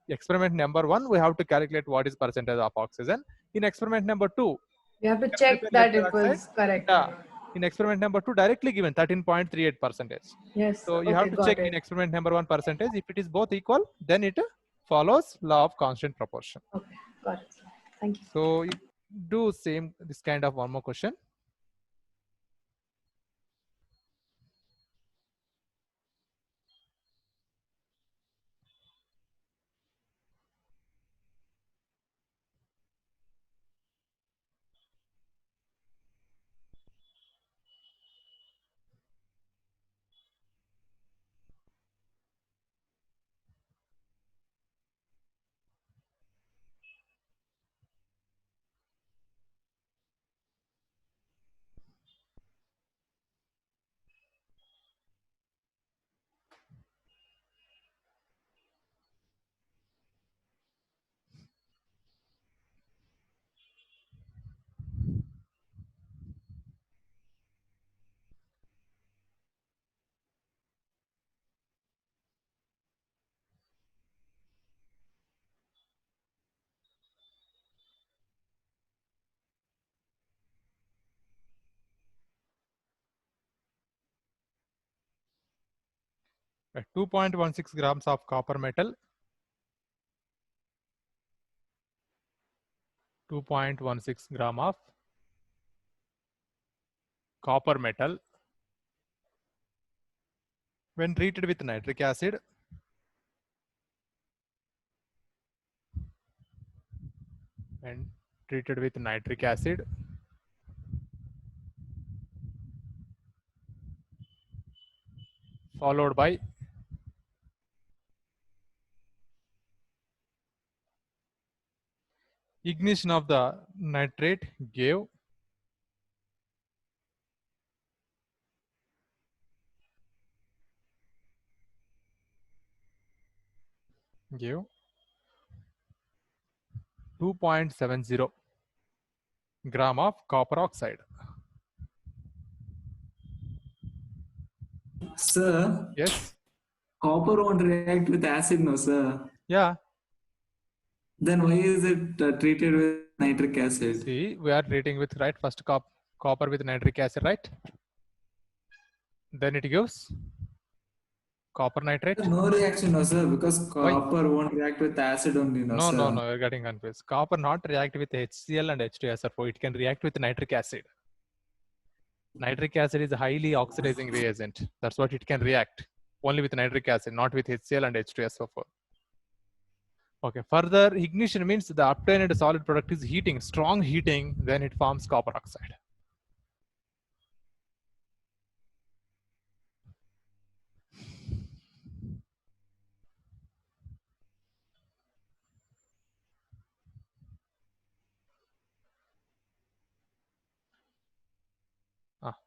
Experiment number 1, we have to calculate what is percentage of oxygen. In experiment number 2, we have to check that it was correct. Yeah. In experiment number 2, directly given 13.38 percentage. Yes. So you have to check in experiment number 1 percentage. If it is both equal, then it follows law of constant proportion. Okay, got it. Thank you. So you do same this kind of one more question. At 2.16 grams of copper metal, 2.16 gram of copper metal when treated with nitric acid, followed by ignition of the nitrate gave give 2.70 gram of copper oxide. Sir, Yes. copper won't react with acid, no, sir. Yeah. Then why is it treated with nitric acid? See, we are treating with first copper with nitric acid, right? Then it gives copper nitrate. No reaction, no, sir, because copper won't react with acid only, no, sir. No, you're getting confused. Copper not react with HCl and H2SO4. It can react with nitric acid. Nitric acid is a highly oxidizing reagent. That's what it can react. Only with nitric acid, not with HCl and H2SO4. Okay, further ignition means the obtained solid product is heating, strong heating, then it forms copper oxide.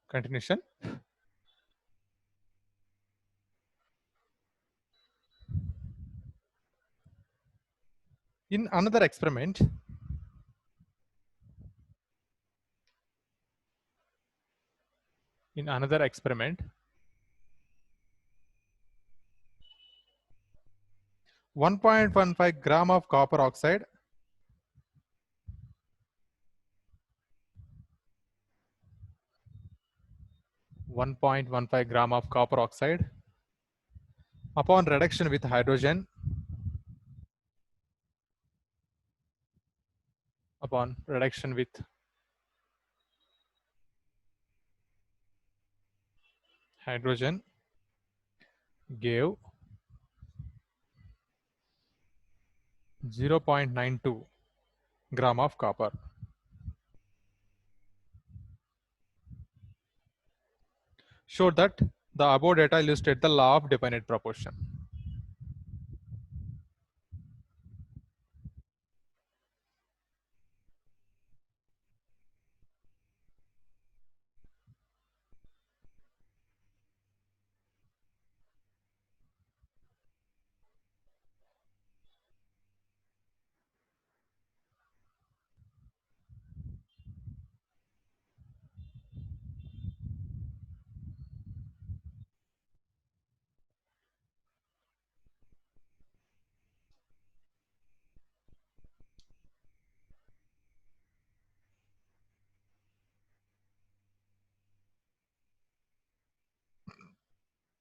Continuation. In another experiment, in another experiment, 1.15 gram of copper oxide of copper oxide upon reduction with hydrogen gave 0.92 gram of copper. Show that the above data illustrate the law of definite proportion.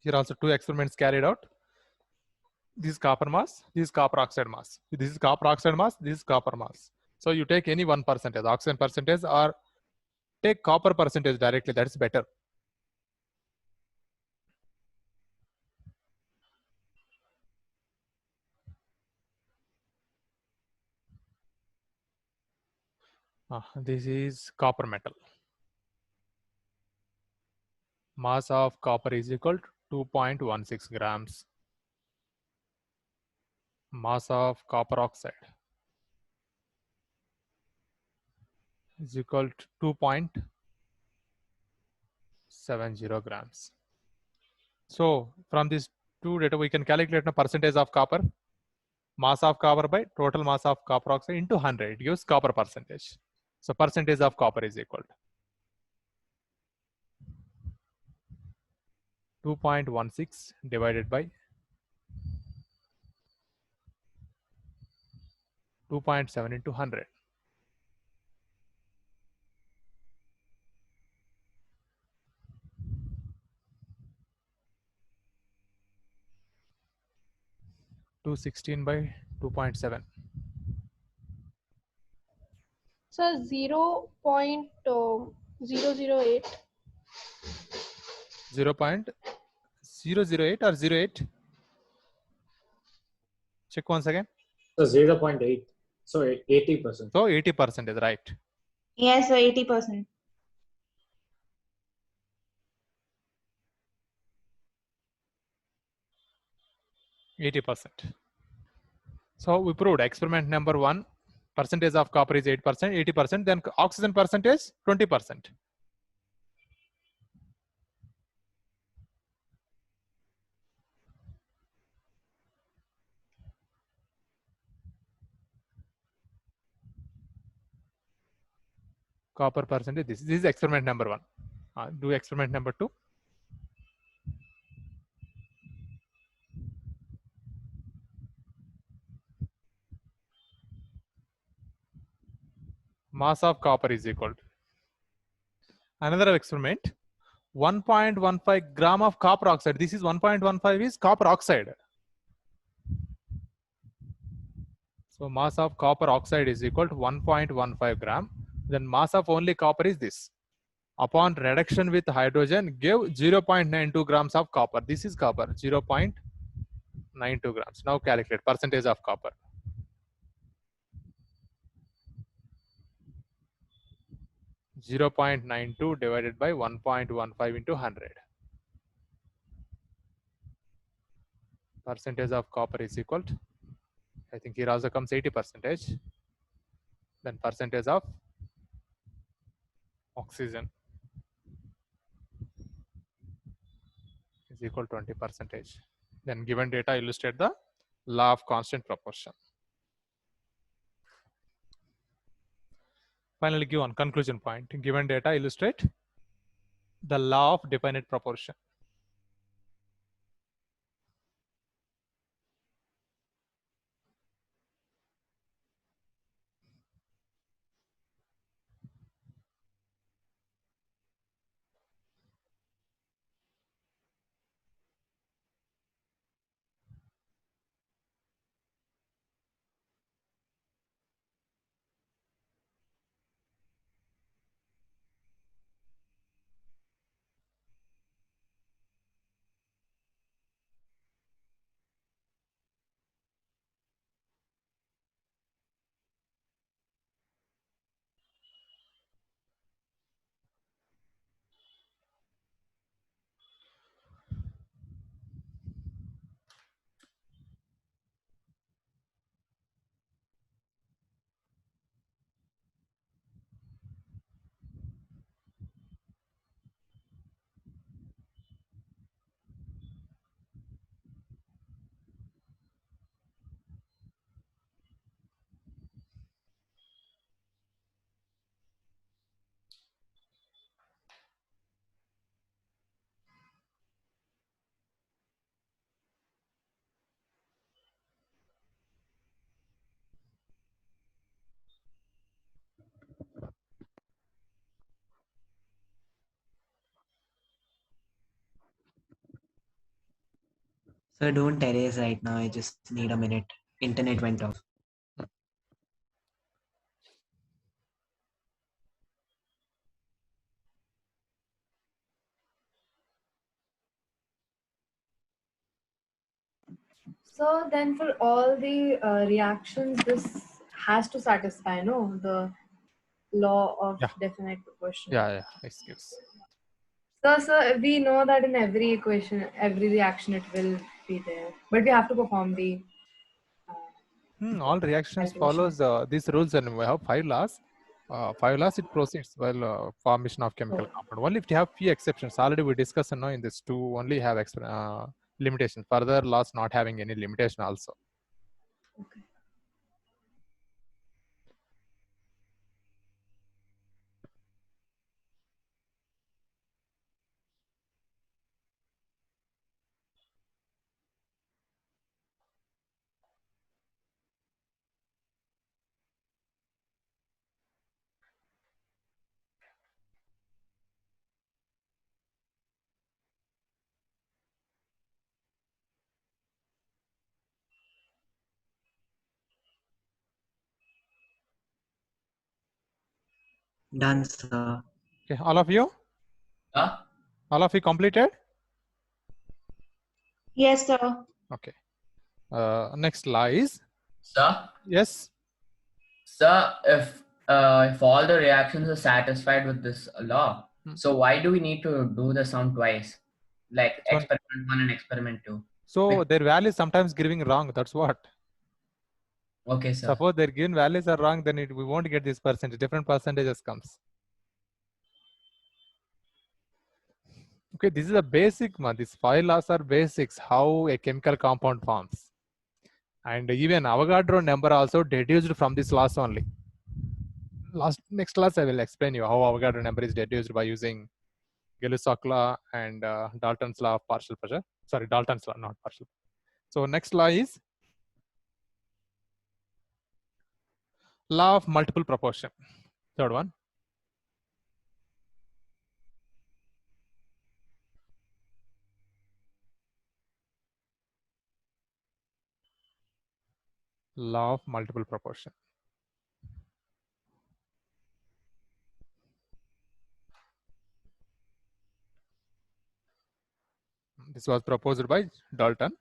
Here also two experiments carried out. This is copper mass, this is copper oxide mass. This is copper oxide mass, this is copper mass. So you take any 1%, oxygen percentage, or take copper percentage directly, that's better. This is copper metal. Mass of copper is equal to 2.16 grams. Mass of copper oxide is equal to 2.70 grams. So from these two data, we can calculate the percentage of copper, mass of copper by total mass of copper oxide into 100. It gives copper percentage. So percentage of copper is equal to 2.16 divided by 2.7 into 100. To 16 by 2.7. So 0.008. 0.008 or 08? Check once again. So 0.8. So 80%. So 80% is right. Yes, so 80%. So we proved experiment number 1, percentage of copper is 8%, 80%, then oxygen percentage 20%. Copper percentage, this is experiment number 1. Do experiment number 2. Mass of copper is equal to another experiment, 1.15 gram of copper oxide. This is 1.15 is copper oxide. So mass of copper oxide is equal to 1.15 gram. Then mass of only copper is this. Upon reduction with hydrogen, give 0.92 grams of copper. This is copper, 0.92 grams. Now calculate percentage of copper. (0.92) divided by 1.15 into 100. Percentage of copper is equal to, I think here also comes 80%. Then percentage of oxygen is equal to 20%. Then given data illustrate the law of constant proportion. Finally, give one conclusion point. Given data illustrate the law of definite proportion. Sir, don't erase right now. I just need a minute. Internet went off. So then for all the reactions, this has to satisfy, no, the law of definite proportion. Yeah, excuse. So we know that in every equation, every reaction, it will be there. But we have to perform the All reactions calculation. follows these rules, and we have 5 laws. 5 laws it proceeds while formation of chemical compound. Only if you have few exceptions. Already we discussed in this 2 only have limitation. Further laws not having any limitation also. Okay. Done, sir. Okay, all of you? Sir? All of you completed? Yes, sir. Okay. Next law is? Sir? Yes? Sir, if all the reactions are satisfied with this law, so why do we need to do the sum twice? Like So- experiment 1 and experiment 2. So their value is sometimes giving wrong. That's what. Okay, sir. Suppose their given values are wrong, then we won't get this percentage. Different percentages comes. Okay, this is a basic one. These 5 laws are basics, how a chemical compound forms. And even Avogadro number also deduced from this laws only. Next class, I will explain you how Avogadro number is deduced by using Gay-Lussac law and Dalton's law of partial pressure. Sorry, Dalton's law, not partial. So next law is law of multiple proportion. Third one. Law of multiple proportion. This was proposed by Dalton.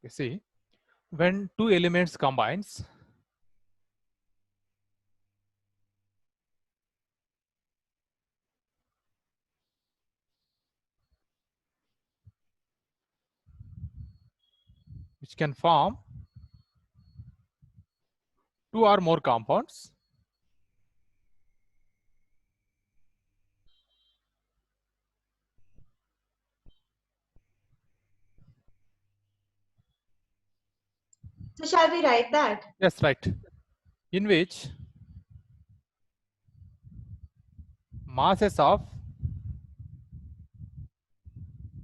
Okay, see, when two elements combines, which can form two or more compounds, So shall we write that? yes, right, in which masses of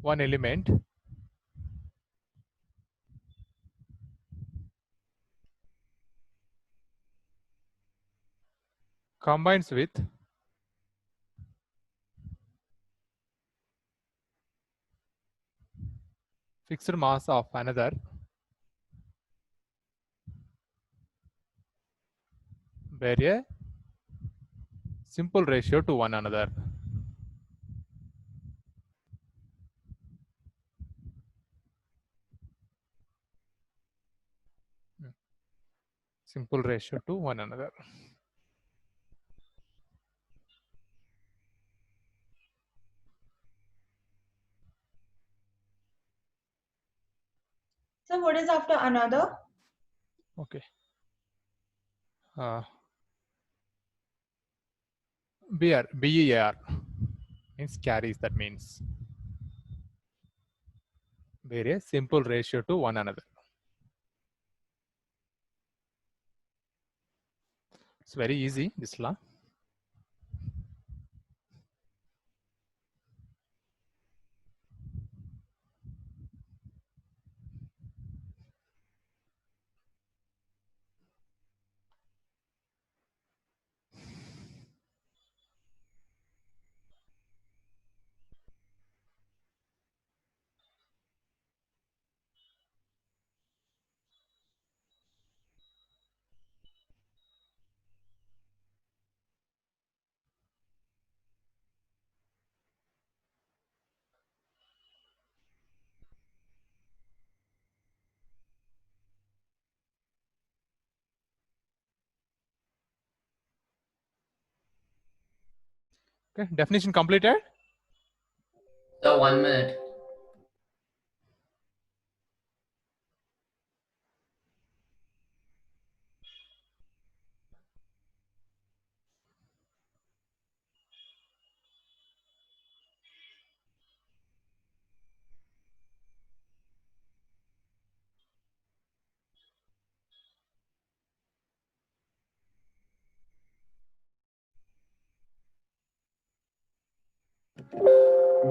one element combines with fixed mass of another where a simple ratio to one another. Simple ratio to one another. So what is after another? Okay. BR, BER means carries, that means where a simple ratio to one another. It's very easy, this law. Okay, definition completed. So 1 minute.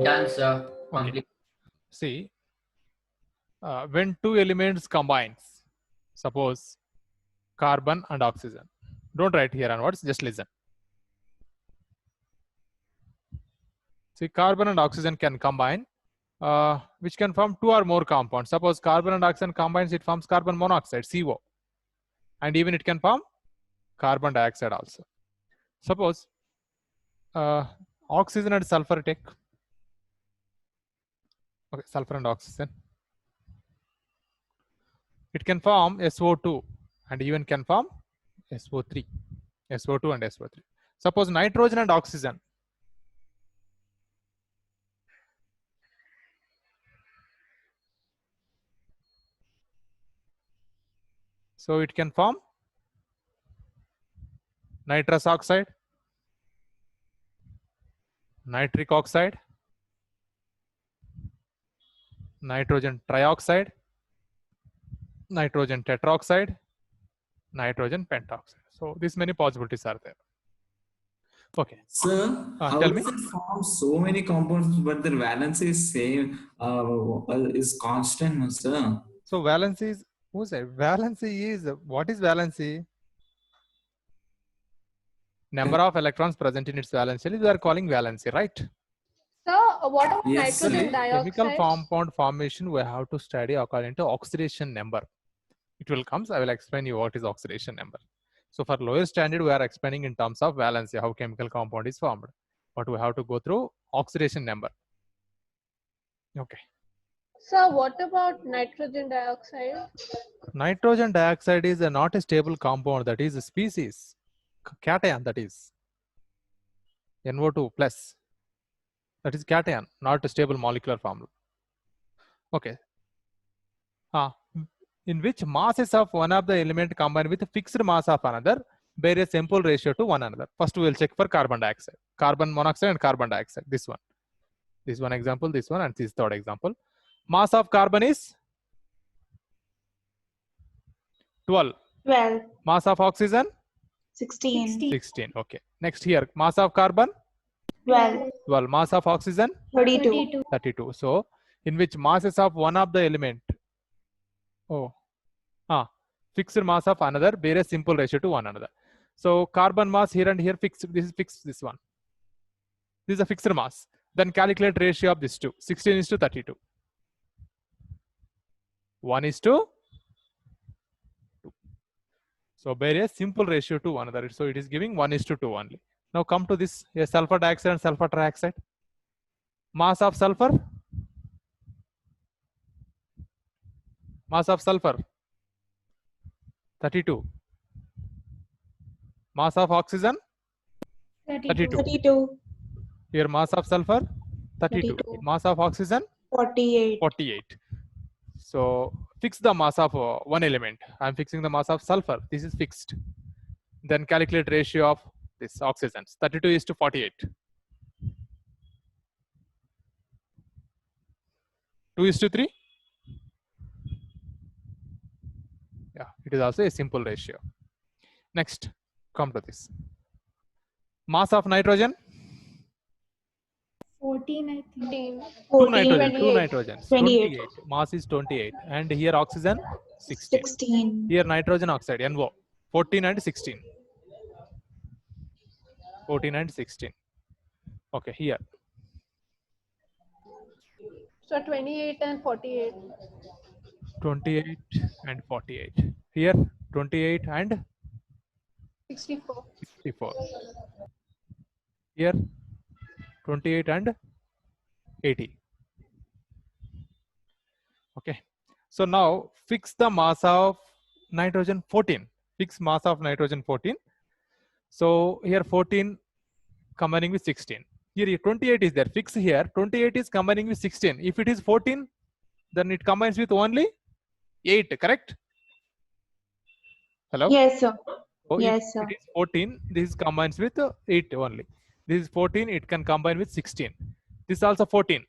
Done, sir. Okay. See, when two elements combines, suppose carbon and oxygen. Don't write here onwards, just listen. See, carbon and oxygen can combine, which can form two or more compounds. Suppose carbon and oxygen combines, it forms carbon monoxide, CO. And even it can form carbon dioxide also. Suppose oxygen and sulfur take. Okay, sulfur and oxygen. It can form SO2 and even can form SO3. SO2 and SO3. Suppose nitrogen and oxygen. So it can form nitrous oxide, nitric oxide, nitrogen trioxide, nitrogen tetroxide, nitrogen pentoxide. So these many possibilities are there. Okay. Sir, how tell does me. it form so many compounds, but their valence is same, is constant, no, sir? So valency is, who said? Valency is, what is valency? Number of electrons present in its valence shell, we are calling valency, right? So what about Yes, nitrogen Chemical dioxide? compound formation we have to study according to oxidation number. It will come, so I will explain you what is oxidation number. So for lower standard, we are explaining in terms of valency, how chemical compound is formed. But we have to go through oxidation number. Okay. So what about nitrogen dioxide? Nitrogen dioxide is not a stable compound, that is a species. Cation, that is. NO2 plus. That is cation, not a stable molecular formula. Okay. In which masses of one of the element combine with a fixed mass of another bear a simple ratio to one another. First we will check for carbon dioxide, carbon monoxide and carbon dioxide. This one example, this one, and this third example. Mass of carbon is 12. Mass of oxygen 16. Okay. Next here, mass of carbon 12. Mass of oxygen 32. So in which masses of one of the element fixed mass of another bear a simple ratio to one another. So carbon mass here and here fixed. This is fixed. This one. This is a fixed mass. Then calculate ratio of these two. 16:32. 1:2. So bear a simple ratio to one another. So it is giving 1:2 only. Now come to this sulfur dioxide and sulfur trioxide. Mass of sulfur. Mass of sulfur 32. Mass of oxygen 32. Here mass of sulfur 32. Mass of oxygen 48. So fix the mass of one element. I am fixing the mass of sulfur. This is fixed. Then calculate ratio of this oxygens. 32:48. 2:3. Yeah, it is also a simple ratio. Next, come to this. Mass of nitrogen 14, I think. 2 nitrogen. 28. Mass is 28. And here oxygen 16. Here nitrogen oxide NO 14 and 16. 14 and 16. Okay, here. So 28 and 48. 28 and 48. Here 28 and 64. 64. Here 28 and 80. Okay. So now fix the mass of nitrogen 14. Fix mass of nitrogen 14. So here 14 combining with 16. Here 28 is there. Fix here. 28 is combining with 16. If it is 14, then it combines with only 8, correct? Hello? Yes, sir. So Yes, if sir. it is 14, this combines with 8 only. This is 14, it can combine with 16. This is also 14.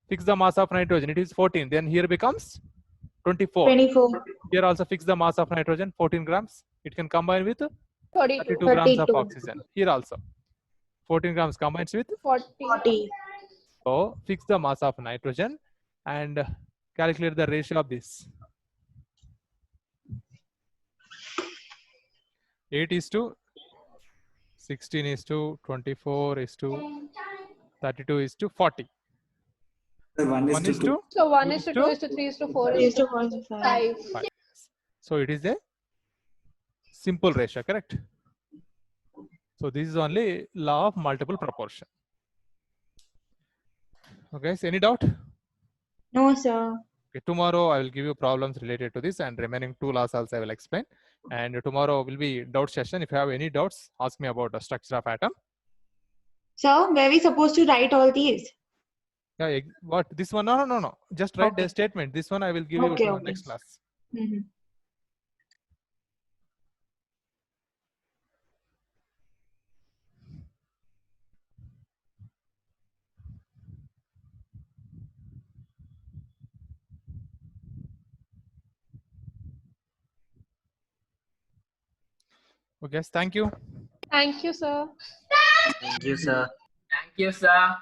Fix the mass of nitrogen, it is 14. Then here becomes 24. 24. Here also fix the mass of nitrogen, 14 grams. It can combine with 32. 32 grams of oxygen. Here also 14 grams combines with 40. So fix the mass of nitrogen and calculate the ratio of this. 8:16 24:32 40. 1:2. So 1:2:3:4:5. So it is a simple ratio, correct? So this is only law of multiple proportion. Okay, so any doubt? No, sir. Okay, tomorrow I will give you problems related to this, and remaining 2 laws also I will explain. And tomorrow will be doubt session. If you have any doubts, ask me about the structure of atom. So, where are we supposed to write all these? Yeah, what this one? No. Just write the statement. This one I will give you to next class. Okay, thank you. Thank you, sir. Thank you, sir. Thank you, sir.